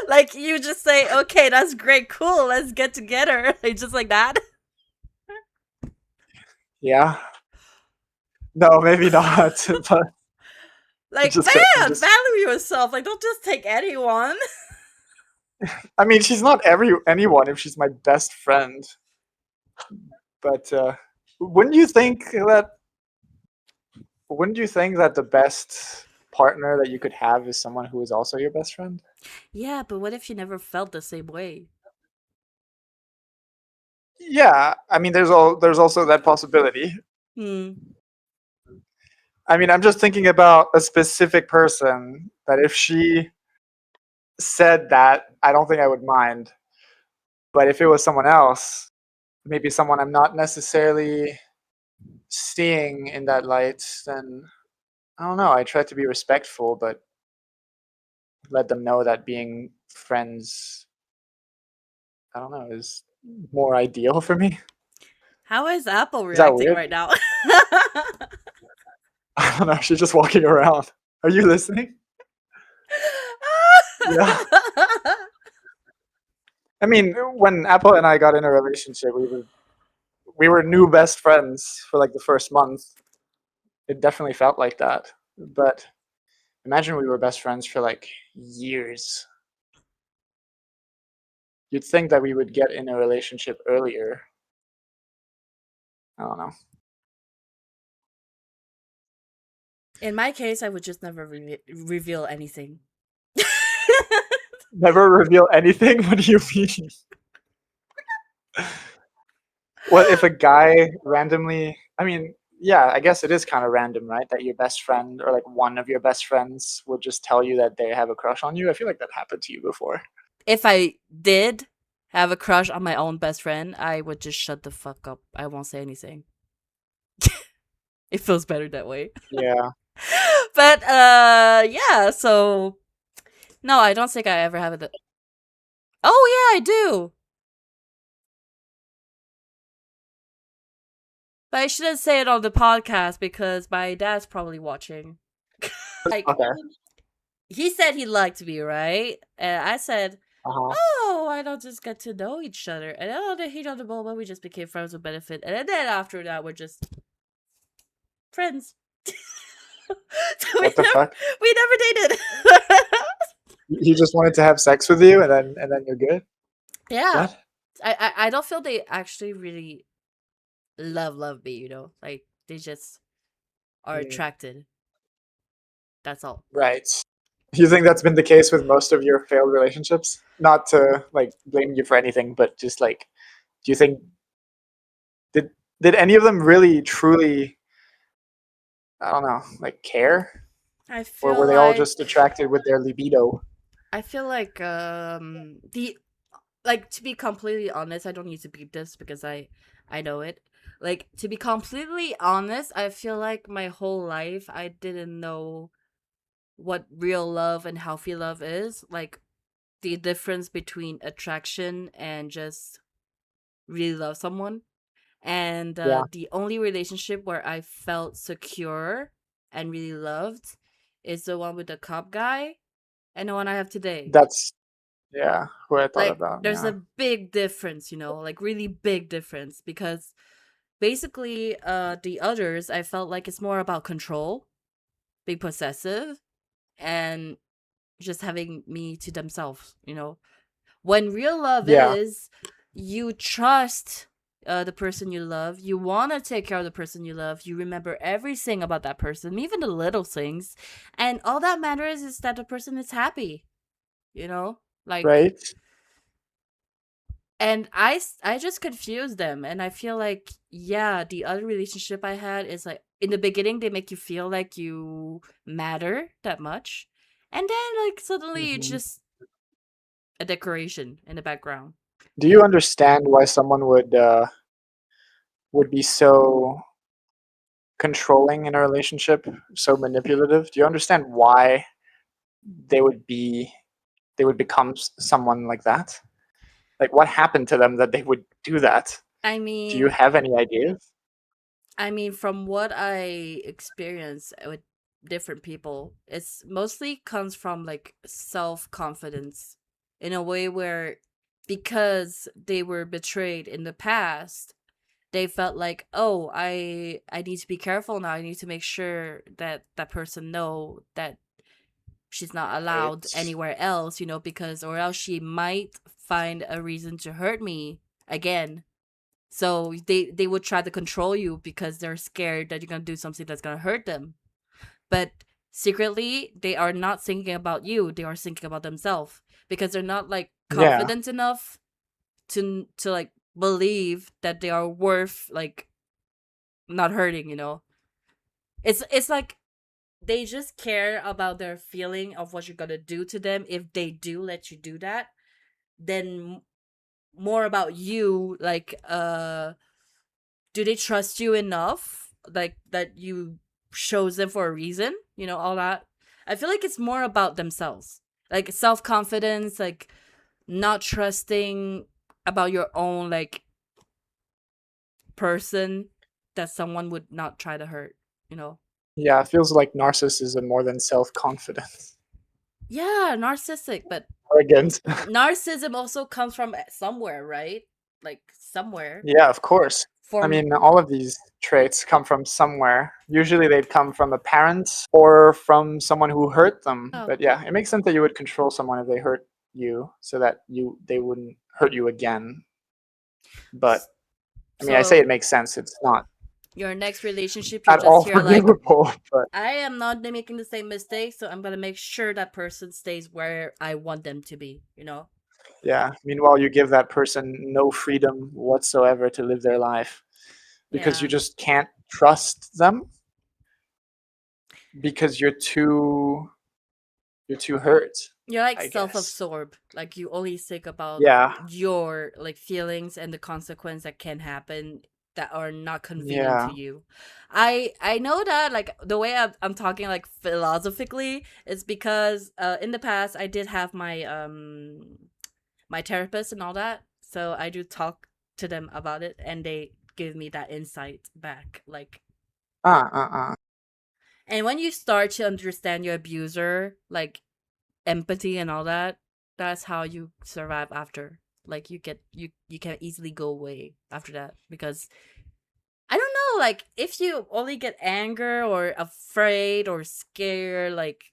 Like you just say, "Okay, that's great, cool, let's get together." Like just like that. Yeah. No, maybe not. But Like, just kidding. man, Just value yourself. Like, don't just take anyone. I mean, she's not anyone if she's my best friend. But wouldn't you think that wouldn't you think that the best partner that you could have is someone who is also your best friend? Yeah, but what if you never felt the same way? Yeah, I mean, there's also that possibility. Hmm. I mean, I'm just thinking about a specific person that if she said that, I don't think I would mind. But if it was someone else, maybe someone I'm not necessarily seeing in that light, then I don't know. I try to be respectful, but let them know that being friends, I don't know, is more ideal for me. How is Apple Is that reacting weird? right now? I don't know. She's just walking around. Are you listening? Yeah. I mean, when Apple and I got in a relationship, we were new best friends for like the first month. It definitely felt like that. But imagine we were best friends for like years. You'd think that we would get in a relationship earlier. I don't know. In my case, I would just never reveal anything. Never reveal anything? What do you mean? What if a guy randomly, I mean, yeah, I guess it is kind of random, right? That your best friend or like one of your best friends would just tell you that they have a crush on you. I feel like that happened to you before. If I did have a crush on my own best friend, I would just shut the fuck up. I won't say anything. It feels better that way. Yeah. But yeah, so no, I don't think I ever have it. Oh yeah, I do. But I shouldn't say it on the podcast because my dad's probably watching. Like Okay. he said he liked me, right? And I said, Uh-huh. "Oh, why don't just get to know each other?" And oh, the heat on the moment, we just became friends with benefit, and then after that, we're just friends. So What the fuck? we never dated. He just wanted to have sex with you and then you're good? Yeah, What? I don't feel they actually really love me. Like they just are Mm, attracted. That's all. right. You think that's been the case with most of your failed relationships? Not to like blame you for anything, but just like, do you think did did any of them really truly, I don't know, like care? I Or were feel they all like just attracted with their libido? I feel like the like to be completely honest, I don't need to beat this because I know it. Like to be completely honest, I feel like my whole life I didn't know what real love and healthy love is. Like the difference between attraction and just really love someone. And Yeah, the only relationship where I felt secure and really loved is the one with the cop guy and the one I have today. that's yeah, who I thought Like about, there's yeah. a big difference, like really big difference because basically the others I felt like it's more about control, being possessive and just having me to themselves. When real love Yeah, is you trust the person you love, you want to take care of the person you love, you remember everything about that person, even the little things, and all that matters is that the person is happy, you know? Like right? and I just confuse them and I feel like yeah, the other relationship I had is like in the beginning they make you feel like you matter that much. And then like suddenly it's Mhm. just a decoration in the background. Do you understand why someone would be so controlling in a relationship, so manipulative? Do you understand why they would be they would become someone like that? Like what happened to them that they would do that? I Do you mean, have any ideas? from what I experience with different people, it's mostly comes from like self-confidence in a way where because they were betrayed in the past, they felt like, "Oh, I need to be careful now. I need to make sure that that person know that she's not allowed Right. anywhere else, because or else she might find a reason to hurt me again." So they would try to control you because they're scared that you're gonna do something that's gonna hurt them. But secretly, they are not thinking about you. They are thinking about themselves because they're not like Yeah. confident enough to like believe that they are worth like not hurting. It's like they just care about their feeling of what you're gonna do to them. If they do let you do that, then more about you, like do they trust you enough, like that you chose them for a reason, all that. I feel like it's more about themselves, like self-confidence, like not trusting about your own like person, that someone would not try to hurt, you know Yeah, it feels like narcissism more than self-confidence. yeah, narcissistic, but Arrogant. narcissism also comes from somewhere, right? Like somewhere Yeah, of course. I from. mean, all of these traits come from somewhere. Usually they'd come from a parent or from someone who hurt them. Oh, But yeah, it makes sense that you would control someone if they hurt you so that they wouldn't hurt you again. But I mean, I say so it makes sense. It's not your next relationship, you'll at just all hear like, forgivable, but I am not making the same mistake, so I'm gonna make sure that person stays where I want them to be. yeah. Meanwhile, you give that person no freedom whatsoever to live their life because you Yeah. just can't trust them because you're too hurt, You're like I guess. self-absorbed. Like you only think about Yeah. your like feelings and the consequence that can happen that are not convenient to Yeah. you. I know that like the way I'm talking like philosophically is because in the past I did have my therapist and all that. So I do talk to them about it and they give me that insight back. Like, Uh. and when you start to understand your abuser, like empathy and all that, that's how you survive after. Like you can easily go away after that because I don't know, like if you only get anger or afraid or scared, like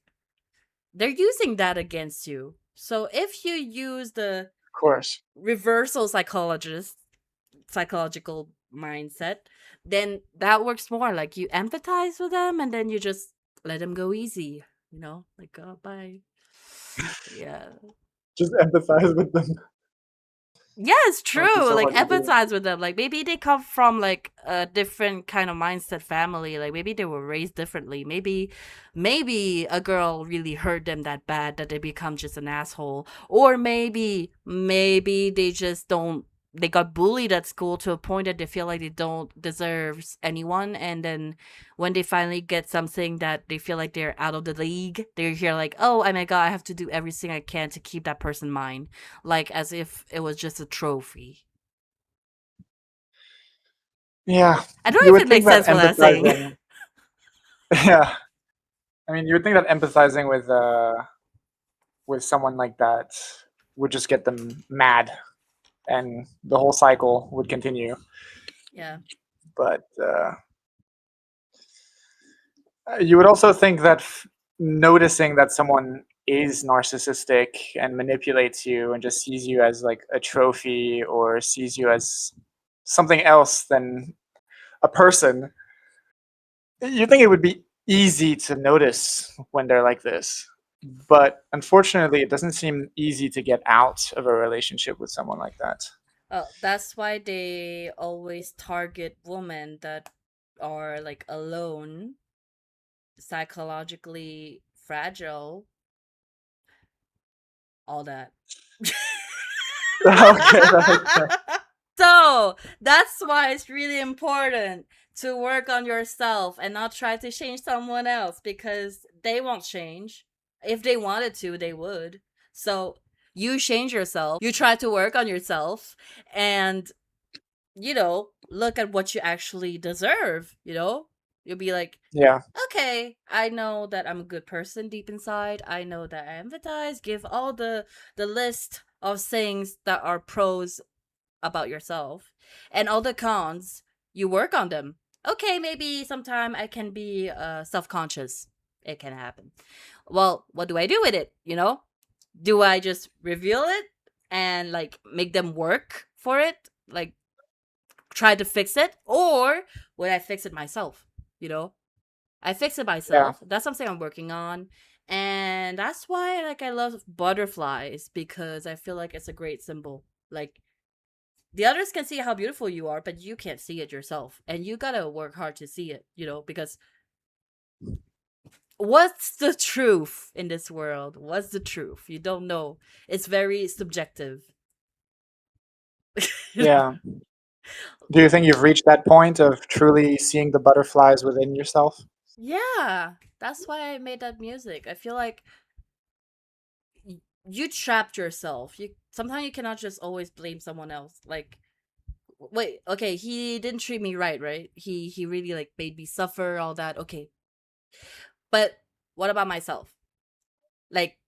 they're using that against you. So if you use the Of course. reversal psychological mindset, then that works more. Like you empathize with them and then you just let them go easy, like, oh, bye. Yeah. Just empathize with them. Yeah, it's That must be true. so Like hard to do. empathize with them. Like maybe they come from like a different kind of mindset family. Like maybe they were raised differently. Maybe a girl really hurt them that bad that they become just an asshole. Or maybe they just don't, they got bullied at school to a point that they feel like they don't deserve anyone, and then when they finally get something that they feel like they're out of the league, they're here like, oh my god, I have to do everything I can to keep that person mine, like as if it was just a trophy. Yeah. I don't know You if would it think makes that sense what I'm saying. empathizing yeah. I mean, you would think that empathizing with someone like that would just get them mad and the whole cycle would continue. Yeah. But you would also think that noticing that someone is narcissistic and manipulates you and just sees you as like a trophy or sees you as something else than a person, you think it would be easy to notice when they're like this. But unfortunately, it doesn't seem easy to get out of a relationship with someone like that. That's why they always target women that are like alone, psychologically fragile, all that. Okay, that makes sense. So that's why it's really important to work on yourself and not try to change someone else, because they won't change. If they wanted to, they would. So you change yourself, you try to work on yourself, and, look at what you actually deserve. You'll be like, Yeah, okay, I know that I'm a good person deep inside. I know that I empathize. Give all the list of things that are pros about yourself, and all the cons, you work on them. Okay, maybe sometime I can be self-conscious. It can happen. Well, what do I do with it? Do I just reveal it and like make them work for it, like try to fix it, or would I fix it myself? You know, I fix it Yeah. myself. That's something I'm working on. And that's why like I love butterflies, because I feel like it's a great symbol. Like the others can see how beautiful you are, but you can't see it yourself. And you got to work hard to see it, because what's the truth in this world? What's the truth? You don't know. It's very subjective. Yeah. Do you think you've reached that point of truly seeing the butterflies within yourself? Yeah, that's why I made that music. I feel like you trapped yourself. You sometimes you cannot just always blame someone else. Like, wait, okay, he didn't treat me right, right? He really like made me suffer, all that. Okay, but what about myself? Like,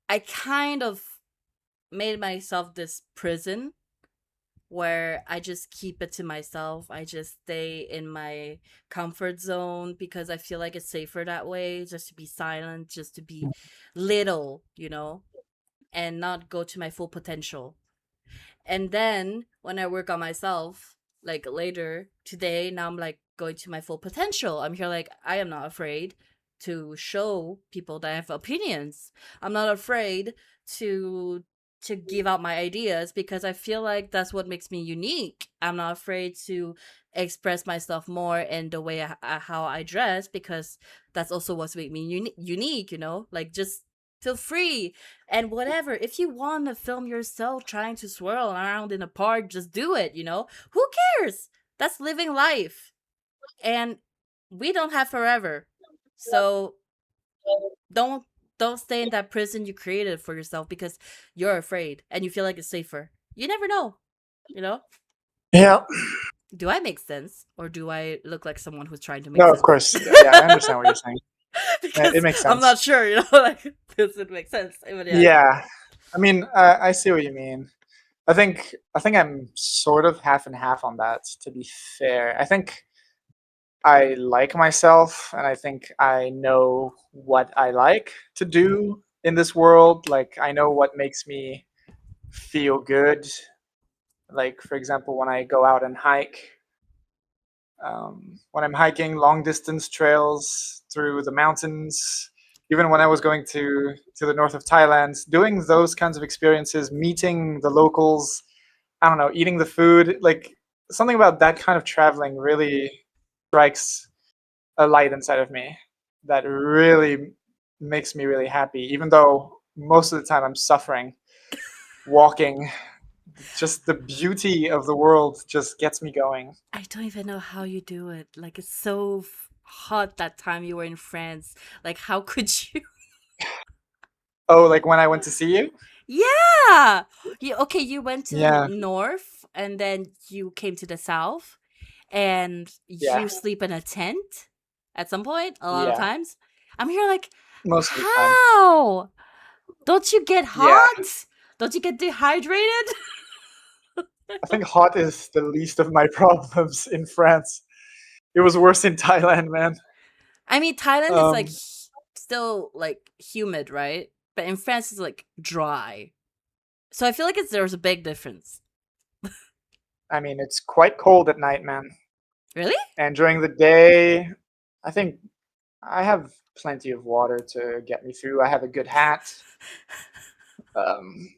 I kind of made myself this prison where I just keep it to myself. I just stay in my comfort zone because I feel like it's safer that way, just to be silent, just to be little, and not go to my full potential. And then when I work on myself, like later today, now I'm like going to my full potential. I'm here like I am not afraid to show people that I have opinions. I'm not afraid to give out my ideas because I feel like that's what makes me unique. I'm not afraid to express myself more in the way how I dress, because that's also what's make me unique, Like, just feel free. And whatever, if you want to film yourself trying to swirl around in a park, just do it. Who cares? That's living life. And we don't have forever. So don't don't stay in that prison you created for yourself because you're afraid and you feel like it's safer. You never know, you know? Yeah. Do I make sense, or do I look like someone who's trying to make No, of sense? course. Yeah, I understand what you're saying. It Because makes I'm sense. not sure, like this would make sense. But yeah. Yeah. I mean, I see what you mean. I think I'm sort of half and half on that, to be fair. I think I like myself and I think I know what I like to do in this world. Like I know what makes me feel good. Like for example, when I go out and hike, when I'm hiking long distance trails through the mountains, even when I was going to the north of Thailand, doing those kinds of experiences, meeting the locals, I don't know, eating the food, like something about that kind of traveling really strikes a light inside of me that really makes me really happy, even though most of the time I'm suffering walking. Just the beauty of the world just gets me going. I don't even know how you do it. Like, it's so hot that time you were in France. Like, how could you? Oh, like when I went to see you? Yeah. Okay, you went to the Yeah, north and then you came to the south and yeah, you sleep in a tent at some point, a lot of yeah. times. I'm here like, Most of the time. how? Don't you get Yeah. hot? Don't you get dehydrated? I think hot is the least of my problems in France. It was worse in Thailand, man. I mean, Thailand is like Um, still like humid, right? But in France, it's like dry. So I feel like there's a big difference. I mean, it's quite cold at night, man. Really? And during the day, I think I have plenty of water to get me through. I have a good hat. Um,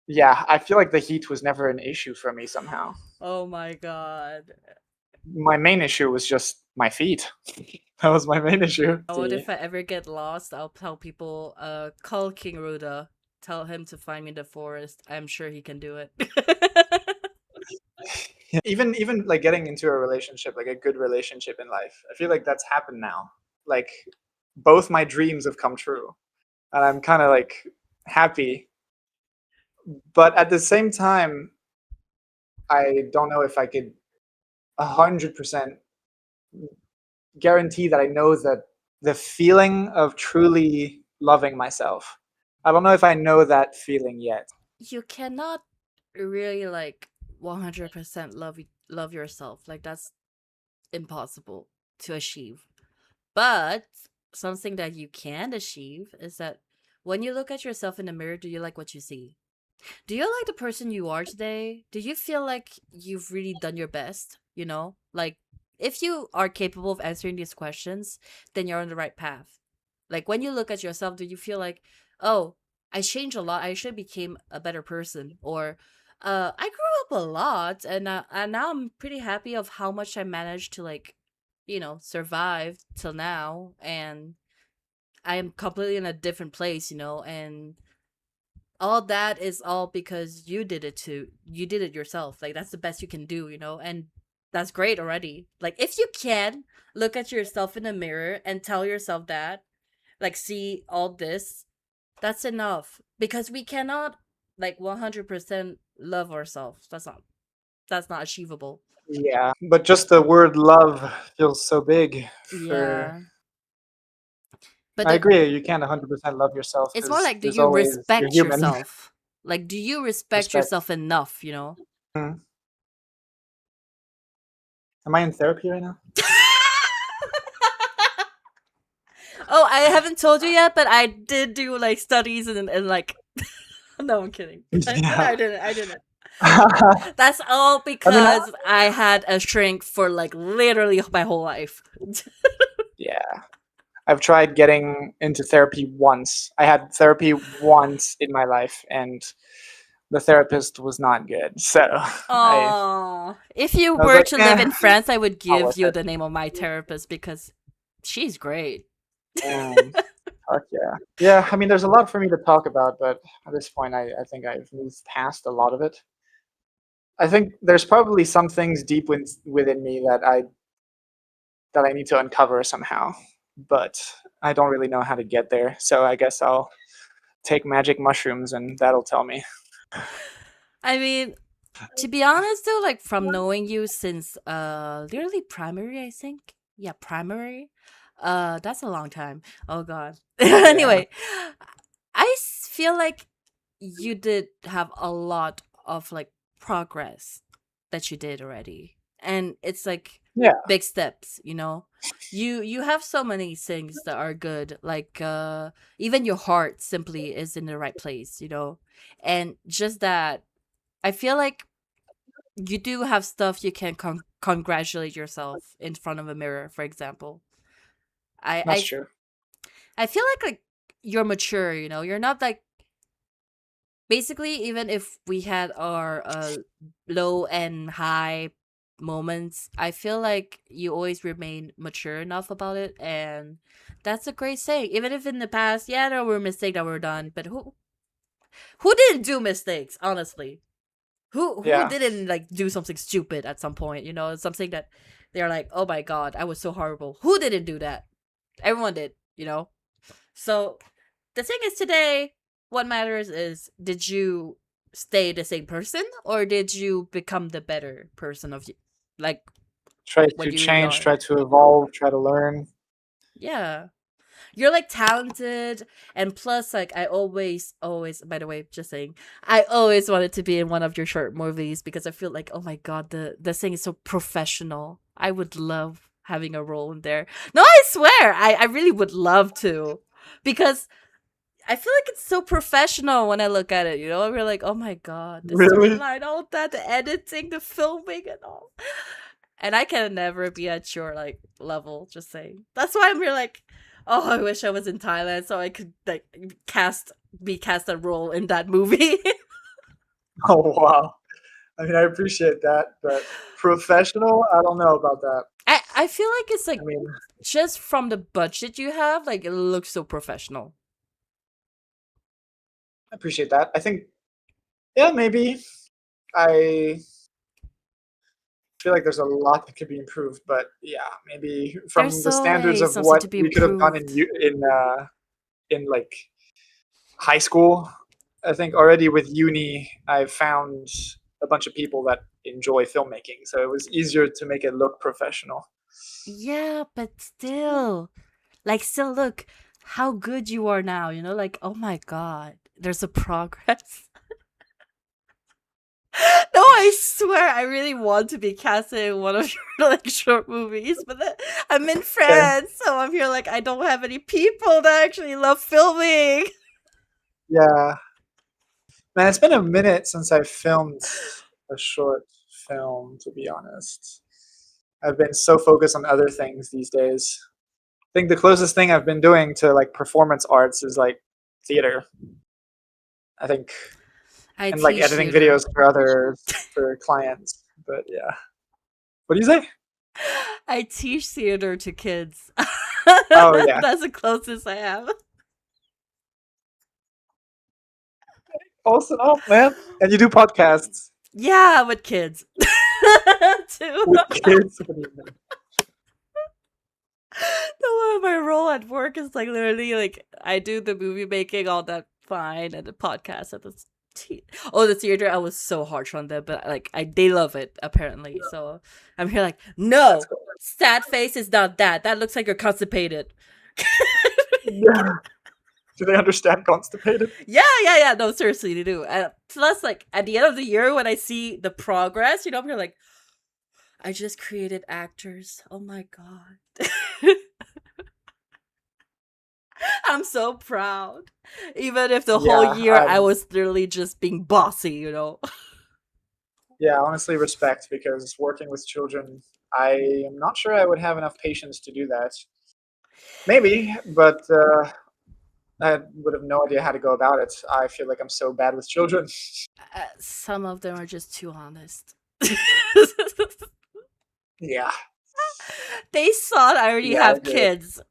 yeah, I feel like the heat was never an issue for me somehow. Oh my god. My main issue was just my feet. That was my main issue. What See. if I ever get lost? I'll tell people, call King Ruta. Tell him to find me in the forest. I'm sure he can do it. Even like getting into a relationship, like a good relationship in life, I feel like that's happened now. Like both my dreams have come true, and I'm kind of like happy. But at the same time, I don't know if I could 100% guarantee that I know that the feeling of truly loving myself. I don't know if I know that feeling yet. You cannot really like 100% love yourself. Like, that's impossible to achieve. But something that you can achieve is that when you look at yourself in the mirror, do you like what you see? Do you like the person you are today? Do you feel like you've really done your best? You know, like if you are capable of answering these questions, then you're on the right path. Like when you look at yourself, do you feel like, oh, I changed a lot. I should became a better person, or I grew up a lot, and now I'm pretty happy of how much I managed to like, survive till now, and I am completely in a different place, and all that is all because you did it yourself. Like that's the best you can do, and that's great already. Like if you can look at yourself in the mirror and tell yourself that, like see all this, that's enough, because we cannot like 100% love ourselves. That's not achievable. Yeah, but just the word love feels so big for. Yeah, but I agree. You can't 100% love yourself it's more because like, do there's you always you're respect human. yourself? Like, do you respect Respect. yourself enough? Hmm. Am I in therapy right now? Oh, I haven't told you yet, but I did do like studies and like no, I'm kidding. Yeah. I didn't. I didn't. That's all I mean, because I had a shrink for like literally my whole life. yeah. I've tried getting into therapy once. I had therapy once in my life, and the therapist was not good. So Oh, if you I was were like, to live eh, in France, I would not give worth you it. the name of my therapist because she's great. Mm, fuck yeah. Yeah, I mean, there's a lot for me to talk about, but at this point, I think I've moved past a lot of it. I think there's probably some things deep within me that I need to uncover somehow, but I don't really know how to get there. So I guess I'll take magic mushrooms, and that'll tell me. I mean, to be honest though, like from knowing you since literally primary, I think. Yeah, primary. That's a long time. Oh god. Yeah, Anyway, feel like you did have a lot of like progress that you did already. And it's like yeah, big steps. You have so many things that are good, like even your heart simply is in the right place. And just that, I feel like you do have stuff you can congratulate yourself in front of a mirror, for example. I that's I true. I feel like you're mature. You're not like, basically, even if we had our low and high moments, I feel like you always remain mature enough about it, and that's a great thing. Even if in the past, yeah, there were mistakes that were done, but who didn't do mistakes, honestly? Who Yeah, didn't like do something stupid at some point, something that they're like, oh my god, I was so horrible. Who didn't do that? Everyone did. So the thing is, today what matters is, did you stay the same person, or did you become the better person of you, like try what to you really change, are? try to evolve, try to learn. Yeah, you're like talented, and plus, like, I always, by the way, just saying, I always wanted to be in one of your short movies, because I feel like, oh my god, the thing is so professional. I would love having a role in there. No, I swear, I really would love to, because I feel like it's so professional when I look at it. We're like, oh my god, the Really? storyline, all that, the editing, the filming, and all. And I can never be at your like level. Just saying. That's why I'm here. Like, oh, I wish I was in Thailand so I could like be cast a role in that movie. Oh wow. I mean, I appreciate that, but professional, I don't know about that. I feel like it's I like, mean, just from the budget you have, like it looks so professional. I appreciate that. I think, yeah, maybe I feel like there's a lot that could be improved, but yeah, maybe There's from the standards always of something what to be we could have done improved. in like high school. I think already with uni, I've found a bunch of people that enjoy filmmaking, so it was easier to make it look professional. Yeah, but still, like, still look how good you are now, like, oh my god, there's a progress. No, I swear, I really want to be casted in one of your like short movies, but then I'm in Okay. France, so I'm here like, I don't have any people that actually love filming. Yeah. Man, it's been a minute since I filmed a short film, to be honest. I've been so focused on other things these days. I think the closest thing I've been doing to like performance arts is like theater. I think, I and like teach editing theater. videos for others, for clients. But yeah. What do you say? I teach theater to kids. Oh yeah. That's the closest I have. Awesome, oh, man. And you do podcasts Yeah, with kids. Too. with kids. What do you mean? My role at work is like literally like I do the movie making, all that fine, and the podcast at the theater. I was so harsh on them, but like they love it apparently. So I'm here like, That's no, cool. sad face is not that. That looks like you're constipated. Yeah. Do they understand constipated? Yeah. No, seriously, they do. Plus, like at the end of the year, when I see the progress, I'm here like, I just created actors. Oh my god. I'm so proud. Even if the whole Yeah, year I was literally just being bossy. yeah, honestly, respect because working with children, I am not sure I would have enough patience to do that. Maybe, but I would have no idea how to go about it. I feel like I'm so bad with children. Some of them are just too honest. Yeah, They thought I already yeah, I have agree. kids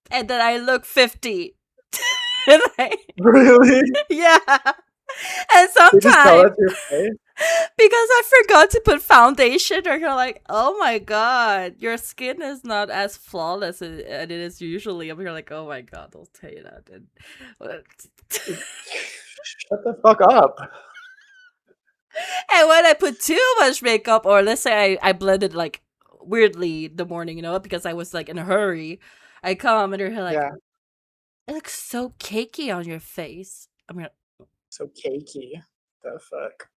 and that I look 50. And Really? yeah. And They just tell sometimes that to your face? because I forgot to put foundation, or you're like, oh my god, your skin is not as flawless as it is usually. I'm here like, oh my god, I'll tell you that. Shut the fuck up. And when I put too much makeup, or let's say I blended like weirdly the morning, because I was like in a hurry, I come and they're like, Yeah, it looks so cakey on your face. I mean, so cakey. The fuck?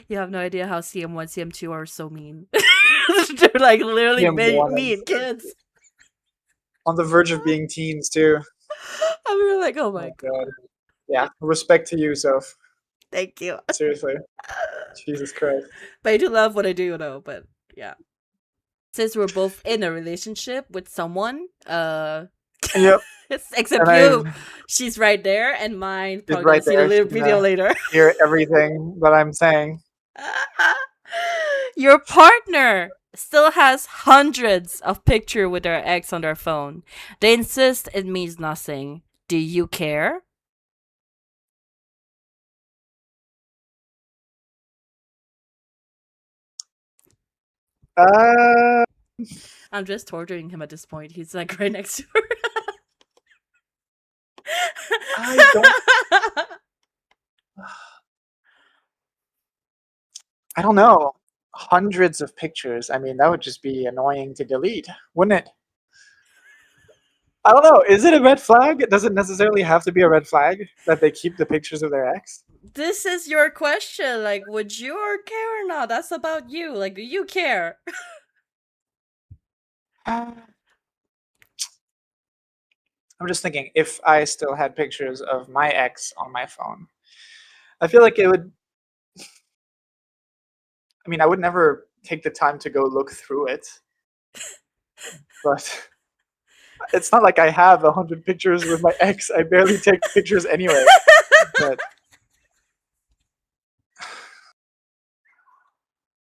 you have no idea how CM1, CM2 are so mean. They're like literally PM1 mean kids. on the verge of being teens too. I'm really like, oh my Oh god, god. Yeah, respect to you, Soph. thank you. Seriously. Jesus Christ. But I do love what I do. But yeah, since we're both in a relationship with someone, Yep. except And you, I she's right there, and mine she's probably gonna right see the there. She's little video gonna later. hear everything that I'm saying. Your partner still has hundreds of pictures with their ex on their phone. They insist it means nothing. Do you care? Uh, I'm just torturing him at this point. He's like right next to her. I don't. I don't know. Hundreds of pictures. I mean, that would just be annoying to delete, wouldn't it? I don't know. Is it a red flag? Does it necessarily have to be a red flag that they keep the pictures of their ex? This is your question. Like, would you or care or not? That's about you. Like, do you care? Uh, I'm just thinking if I still had pictures of my ex on my phone, I feel like it would. I mean, I would never take the time to go look through it, but it's not like I have 100 pictures with my ex. I barely take pictures anyway. But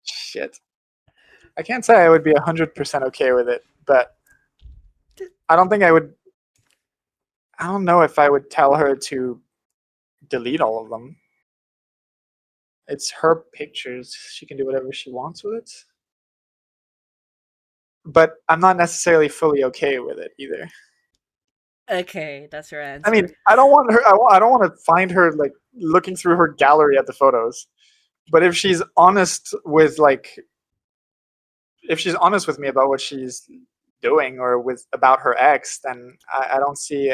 shit, I can't say I would be 100% okay with it, but I don't think I would. I don't know if I would tell her to delete all of them. It's her pictures. She can do whatever she wants with it. But I'm not necessarily fully okay with it either. Okay, that's your I mean, answer. I don't want her. I don't want to find her like looking through her gallery at the photos. But if she's honest with if she's honest with me about what she's doing or with about her ex, then I don't see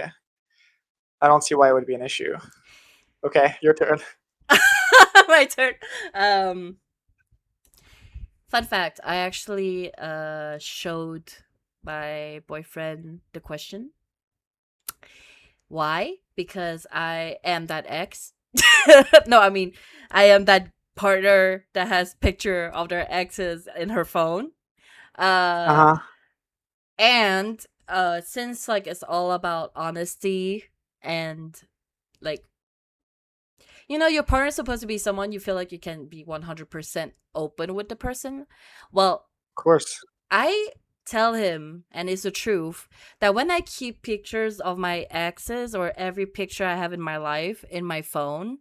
why it would be an issue. Okay, your turn. My turn. Fun fact: I actually showed my boyfriend the question. Why? Because I am that ex, No, I mean, I am that partner that has picture of their exes in her phone. Uh Uh-huh. and since like it's all about honesty and like your partner's supposed to be someone you feel like you can be 100% open with the person. Well, Of course. I tell him, and it's the truth, that when I keep pictures of my exes or every picture I have in my life in my phone,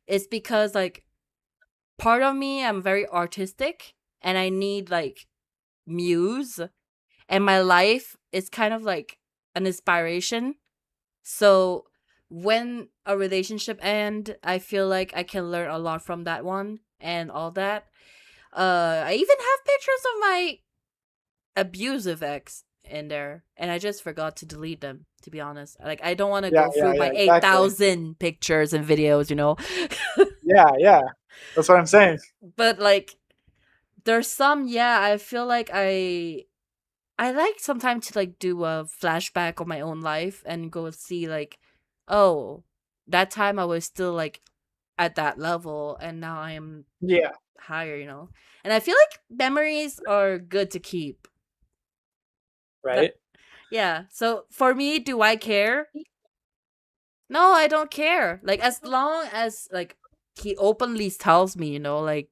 it's because like part of me, I'm very artistic and I need like muse, and my life is kind of like an inspiration. So when a relationship end, I feel like I can learn a lot from that one and all that. I even have pictures of my abusive ex in there, and I just forgot to delete them, to be honest. Like I don't want to Yeah, go yeah, through yeah, my exactly. 8,000 pictures and videos. Yeah, yeah. That's what I'm saying. But like there's some, yeah, I feel like I like sometimes to like do a flashback of my own life and go see like, oh, that time I was still like at that level and now I am Yeah, higher. And I feel like memories are good to keep. That right? Yeah. So for me, do I care? No, I don't care. Like as long as like he openly tells me, like,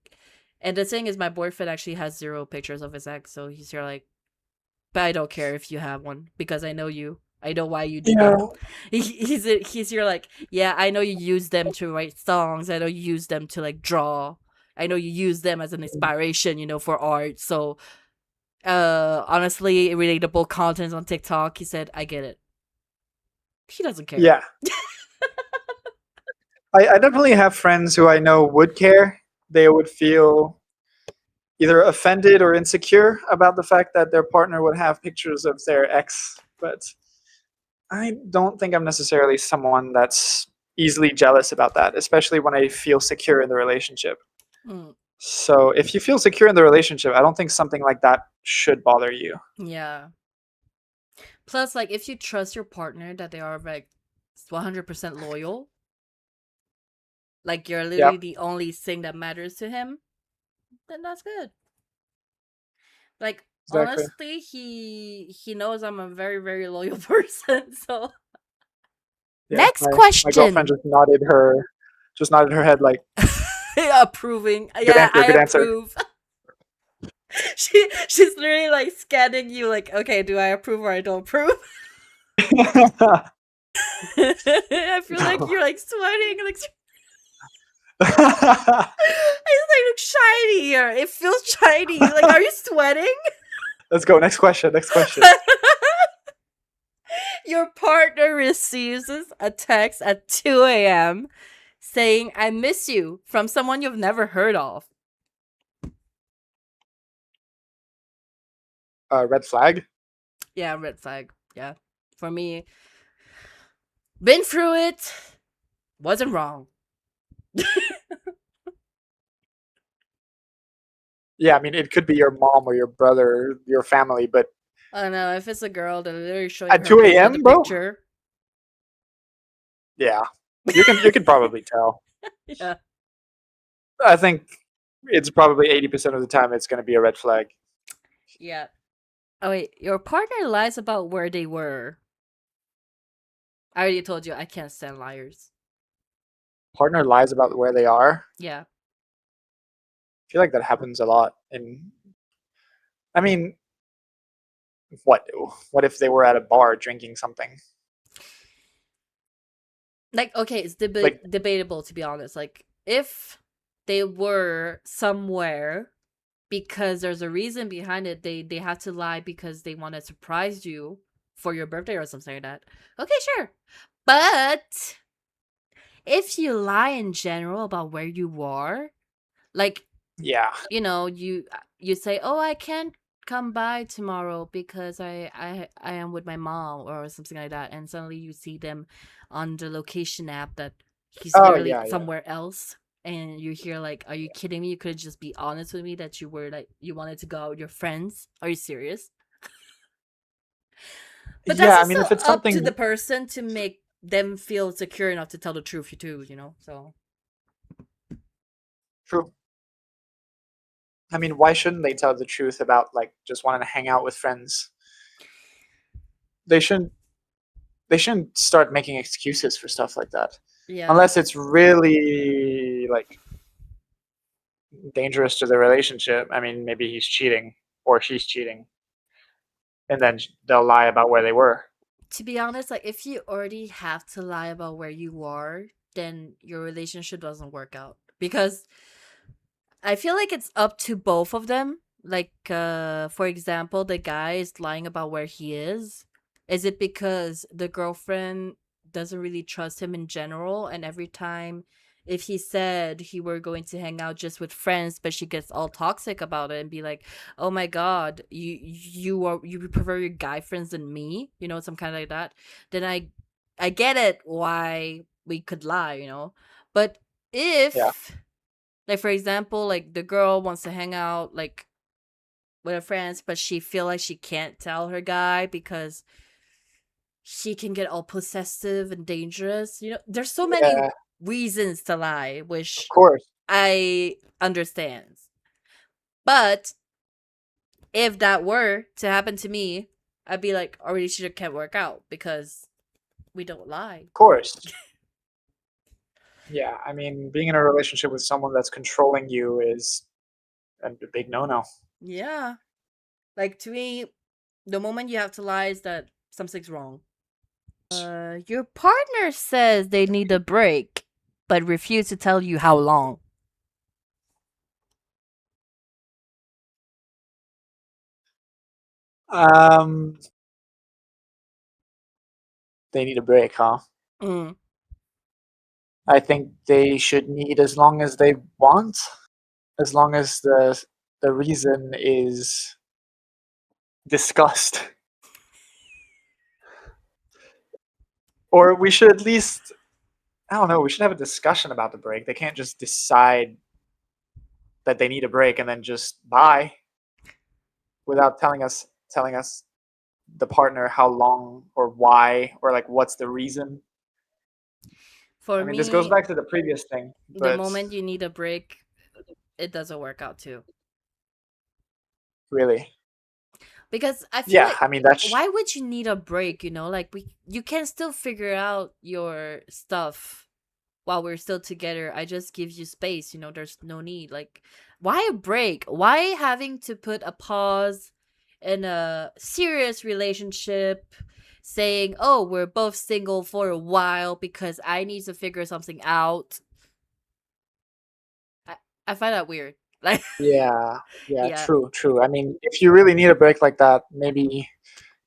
and the thing is my boyfriend actually has zero pictures of his ex, so he's here like, but I don't care if you have one because I know you. I know why you did Yeah. them. He's here like, yeah, I know you use them to write songs. I know you use them to like draw. I know you use them as an inspiration, for art. So, honestly, relatable content on TikTok. He said, I get it. He doesn't care. Yeah. I definitely have friends who I know would care. They would feel either offended or insecure about the fact that their partner would have pictures of their ex. But I don't think I'm necessarily someone that's easily jealous about that, especially when I feel secure in the relationship. Mm, So if you feel secure in the relationship, I don't think something like that should bother you. yeah. Plus, like, if you trust your partner that they are like 100% loyal, like you're literally Yep, the only thing that matters to him, then that's good. Like exactly. honestly, he knows I'm a very very loyal person. So Yeah, next my girlfriend question. just nodded her head like, Approving. good Yeah, answer, I good answer. approve. She's literally like scanning you like, okay, do I approve or I don't approve? I feel like you're like sweating like it's like look shiny here. It feels shiny. Like, are you sweating? Let's go. Next question. Next question. Your partner receives a text at 2 a.m. saying, I miss you from someone you've never heard of. Red flag. Yeah, red flag. Yeah. For me, been through it, wasn't wrong. Yeah, I mean, it could be your mom or your brother, your family, but I don't know. If it's a girl, they're literally showing at her 2 the a.m., bro. picture. Yeah, you can probably tell. Yeah. I think it's probably 80% of the time it's going to be a red flag. Yeah. Oh, wait. Your partner lies about where they were. I already told you I can't stand liars. Partner lies about where they are. Yeah. I feel like that happens a lot. And I mean, what? What if they were at a bar drinking something? Like, okay, it's Like, debatable, to be honest. Like, if they were somewhere because there's a reason behind it, they had to lie because they want to surprise you for your birthday or something like that. Okay, sure. But if you lie in general about where you are, like, yeah, you say, "Oh, I can't come by tomorrow because I am with my mom," or something like that, and suddenly you see them on the location app that he's oh literally yeah, yeah, somewhere else, and you hear like, "Are you kidding me? You could just be honest with me that you were like you wanted to go out with your friends. Are you serious?" But that's yeah. I mean, also if it's up to something, the person to make them feel secure enough to tell the truth too, you know? So True. I mean, why shouldn't they tell the truth about like just wanting to hang out with friends? They shouldn't. They shouldn't start making excuses for stuff like that, yeah. unless it's really like dangerous to the relationship. I mean, maybe he's cheating or she's cheating, and then they'll lie about where they were. To be honest, like if you already have to lie about where you are, then your relationship doesn't work out. Because I feel like it's up to both of them. Like, for example, the guy is lying about where he is. Is it because the girlfriend doesn't really trust him in general? And every time, if he said he were going to hang out just with friends, but she gets all toxic about it and be like, "Oh my god, you prefer your guy friends than me," you know, some kind of like that. Then I get it why we could lie, you know. But Yeah, if, like, for example, like the girl wants to hang out like with her friends, but she feel like she can't tell her guy because she can get all possessive and dangerous. You know, there's so many yeah, reasons to lie, of which course, I understand. But if that were to happen to me, I'd be like, our relationship can't work out because we don't lie. of course. Yeah, I mean, being in a relationship with someone that's controlling you is a big no-no. Yeah. Like to me, the moment you have to lie is that something's wrong. Your partner says they need a break, but refuse to tell you how long. Um, they need a break, huh? Mm. I think they should need as long as they want, as long as the reason is discussed. Or we should at least, I don't know, we should have a discussion about the break. They can't just decide that they need a break and then just bye without telling us the partner how long or why or like what's the reason. For I mean, this goes me, back to the previous thing, the but moment you need a break, it doesn't work out too. really, Because I feel yeah, like, I mean that's why would you need a break, you know? Like you can still figure out your stuff while we're still together. I just give you space, you know, there's no need. Like, why a break? Why having to put a pause in a serious relationship saying, "Oh, we're both single for a while because I need to figure something out." I, I find that weird. Like, yeah, yeah, yeah. true, true. I mean, if you really need a break like that, maybe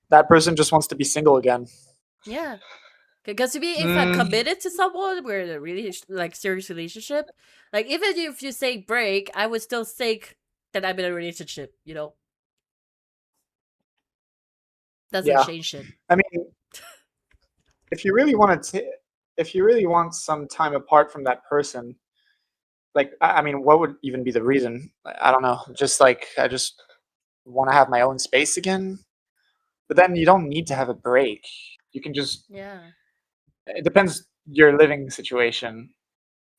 that person just wants to be single again. Yeah. Because to me, if I'm Mm, committed to someone, we're in a really like serious relationship. Like even if you say break, I would still think that I'm in a relationship. You know, doesn't yeah, change shit. I mean, if you really want to, if you really want some time apart from that person, like, I mean, what would even be the reason? I don't know. Just like I just want to have my own space again. But then you don't need to have a break. You can just. Yeah, It depends your living situation.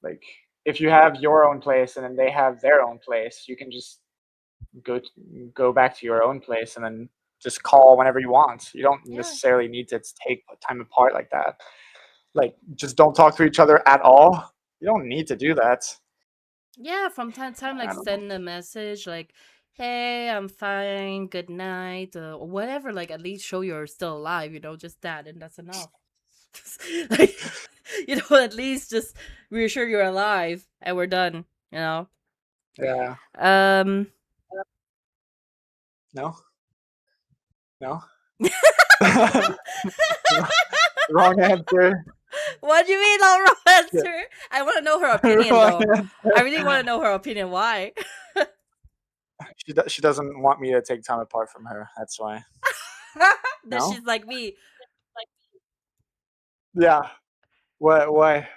Like, if you have your own place and then they have their own place, you can just go go back to your own place and then just call whenever you want. You don't yeah, necessarily need to take time apart like that. Like, just don't talk to each other at all. You don't need to do that. yeah. From time to time, like I don't know. send a message like, "Hey, I'm fine. Good night," or whatever. Like at least show you're still alive. You know, just that, and that's enough. Like, you know, at least just reassure you're alive and we're done. You know. Yeah. Um. No. No. Wrong answer. What do you mean, no wrong Yeah. answer? I want to know her opinion, Wrong though. I answer. really want to know her opinion. Why? She doesn't want me to take time apart from her. That's why. That No. she's like me. Yeah. What? Why?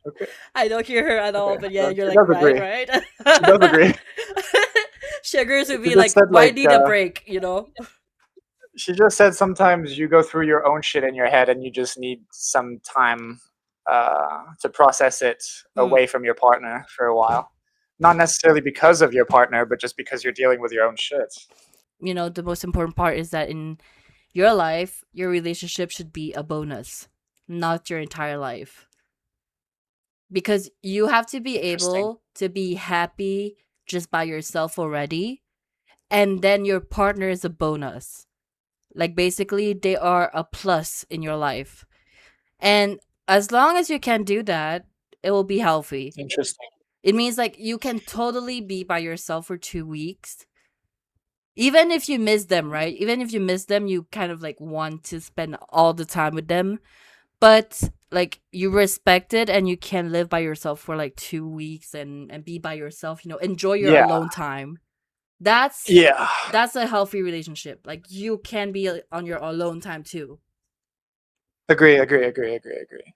Okay. I don't hear her at all, Okay. but yeah, So you're she like, does right, agree. right? She does agree. Sugars would She be just like, said why like need a break, you know? She just said sometimes you go through your own shit in your head and you just need some time to process it Mm. away from your partner for a while. Not necessarily because of your partner, but just because you're dealing with your own shit. You know, the most important part is that in your life, your relationship should be a bonus, not your entire life. Because you have to be Interesting. able to be happy just by yourself already, and then your partner is a bonus. Like basically they are a plus in your life. And as long as you can do that, it will be healthy. Interesting. It means like you can totally be by yourself for 2 weeks. Even if you miss them, right? Even if you miss them, you kind of like want to spend all the time with them. But like you respect it and you can live by yourself for like 2 weeks and be by yourself, you know, enjoy your Yeah. alone time. That's Yeah. that's a healthy relationship. Like you can be on your alone time too. Agree, agree, agree, agree, agree.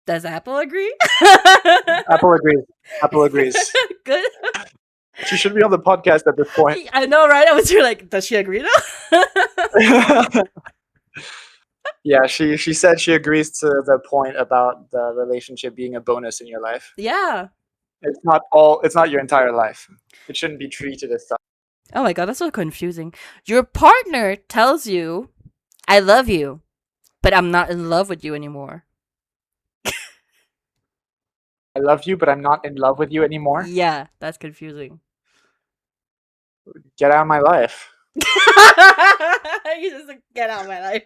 Does Apple agree? Apple agrees. Apple agrees. Good. She should be on the podcast at this point. I know, right? I was here like, does she agree now? Yeah, she said she agrees to the point about the relationship being a bonus in your life. Yeah. It's not your entire life. It shouldn't be treated as such. Oh my god, that's so confusing. Your partner tells you, I love you, but I'm not in love with you anymore. I love you, but I'm not in love with you anymore. Yeah, that's confusing. Get out of my life. You just like, get out of my life.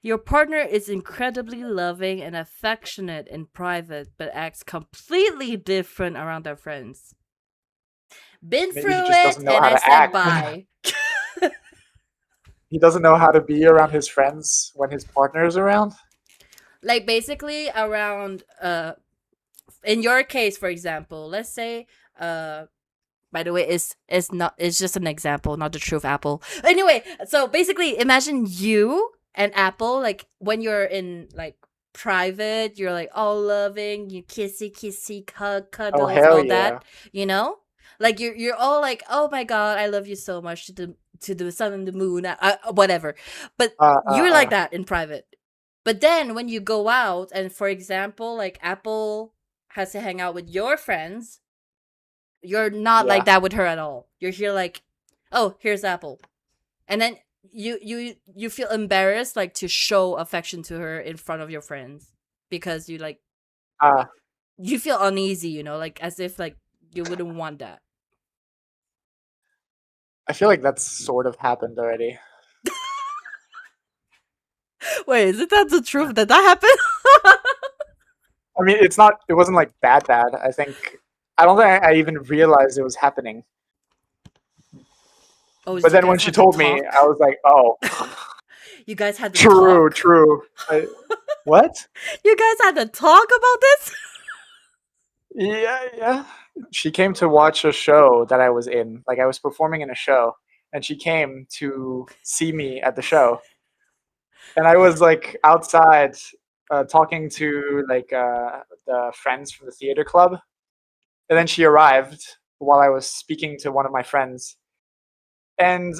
Your partner is incredibly loving and affectionate in private, but acts completely different around their friends. Been Maybe he through just it, doesn't know and how I to said act. bye. He doesn't know how to be around his friends when his partner is around. Like basically around in your case, for example, let's say by the way, it's just an example, not the truth Apple. Anyway, so basically imagine you and Apple, like when you're in like private, you're like all loving, you kissy kissy Oh cuddles, hell all yeah. that, you know? Like you're all like, "Oh my god, I love you so much to the sun and the moon, whatever." But Uh uh you're like uh. that in private. But then when you go out and for example, like Apple has to hang out with your friends, you're not like Yeah. that with her at all. You're here like, oh, here's Apple, and then you feel embarrassed like to show affection to her in front of your friends because you like Uh you feel uneasy, you know, like as if like you wouldn't want that. I feel like that's sort of happened already. Wait, is it that the truth that happened? I mean, it wasn't like bad. I don't think I even realized it was happening. Oh, But you then when guys she had to told me, I talk. was like, "Oh, You guys had to true, talk. true." What? You guys had to talk about this. Yeah, yeah. She came to watch a show that I was in. Like I was performing in a show, and she came to see me at the show. And I was like outside talking to like the friends from the theater club. And then she arrived while I was speaking to one of my friends. And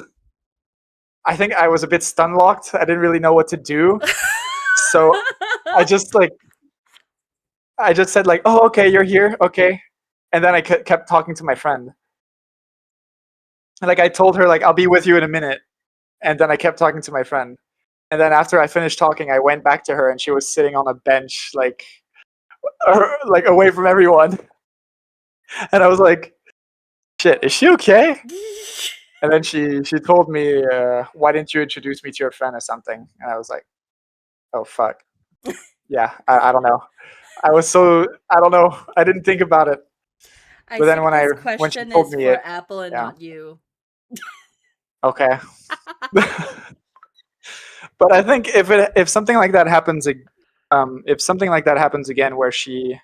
I think I was a bit stun locked. I didn't really know what to do. So I just like I just said like, "Oh, okay, you're here. Okay." And then I kept talking to my friend. And like I told her like, "I'll be with you in a minute." And then I kept talking to my friend. And then after I finished talking, I went back to her and she was sitting on a bench like away from everyone. And I was like, "Shit, is she okay?" And then she told me, "Why didn't you introduce me to your friend or something?" And I was like, "Oh fuck, yeah, I don't know. I don't know. I didn't think about it." I But then think this when she question told is me for it, Apple and yeah, not you. okay. But I think if something like that happens, if something like that happens again, where she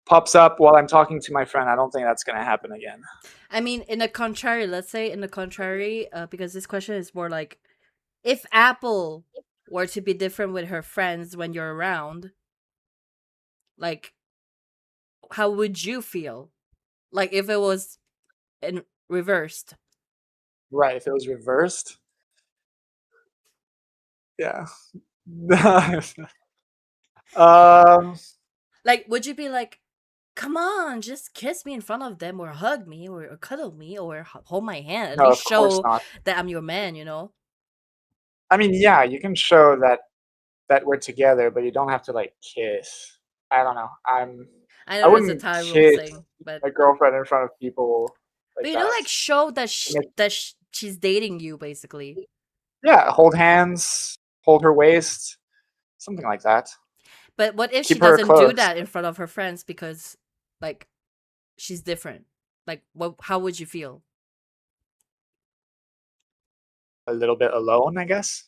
pops up while I'm talking to my friend, I don't think that's gonna happen again. I mean, in the contrary, let's say in the contrary, because this question is more like if Apple were to be different with her friends when you're around, like how would you feel? Like if it was in reversed. Right? If it was reversed, Yeah. um, Like, would you be like, come on, just kiss me in front of them, or hug me, or cuddle me, or hold my hand? At no, least of course show not. that I'm your man, you know? I mean, yeah, you can show that we're together, but you don't have to like kiss. I don't know. I I know it's a wouldn't Thai rule kiss thing, but my girlfriend in front of people like you know, that. like show that It makes- she's dating you, basically. yeah, hold hands, hold her waist, something like that. But what if she Keep her doesn't do close. that in front of her friends because, like, she's different? Like, what? How would you feel? A little bit alone, I guess.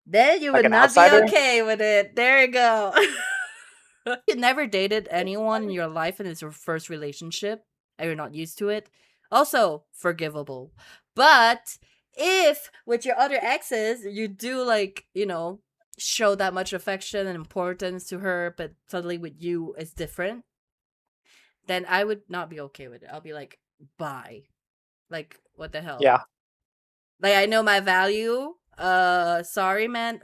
Then you Like would an not be outsider. okay with it. There you go. You never dated anyone in your life and it's your first relationship and you're not used to it. Also forgivable. But if with your other exes you do, like, show that much affection and importance to her, but suddenly with you it's different, then I would not be okay with it. I'll be like, bye. Like, what the hell? Yeah. Like, I know my value. Sorry, man.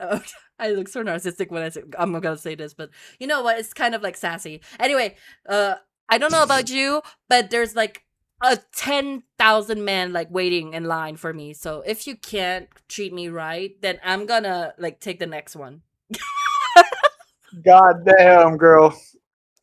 I look so narcissistic when I'm gonna say this, but you know what? It's kind of like sassy. Anyway, I don't know about you, but there's like a 10,000 men like waiting in line for me. So if you can't treat me right, then I'm gonna like take the next one. God damn, girl.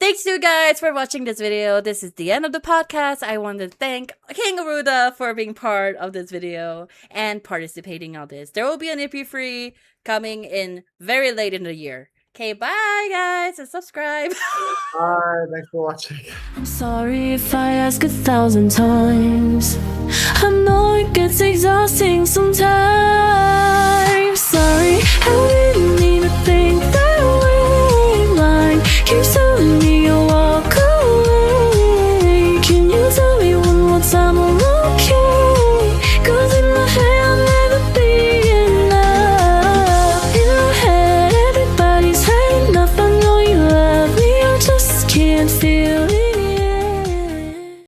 Thanks you guys for watching this video. This is the end of the podcast. I want to thank KingRuta for being part of this video and participating on this. There will be an EP3 coming in very late in the year. Okay, bye guys, and subscribe. Bye. Thanks for watching. I'm sorry if I ask 1,000 times. I know it gets exhausting sometimes. Sorry, I didn't mean to think that way. Mine keeps telling me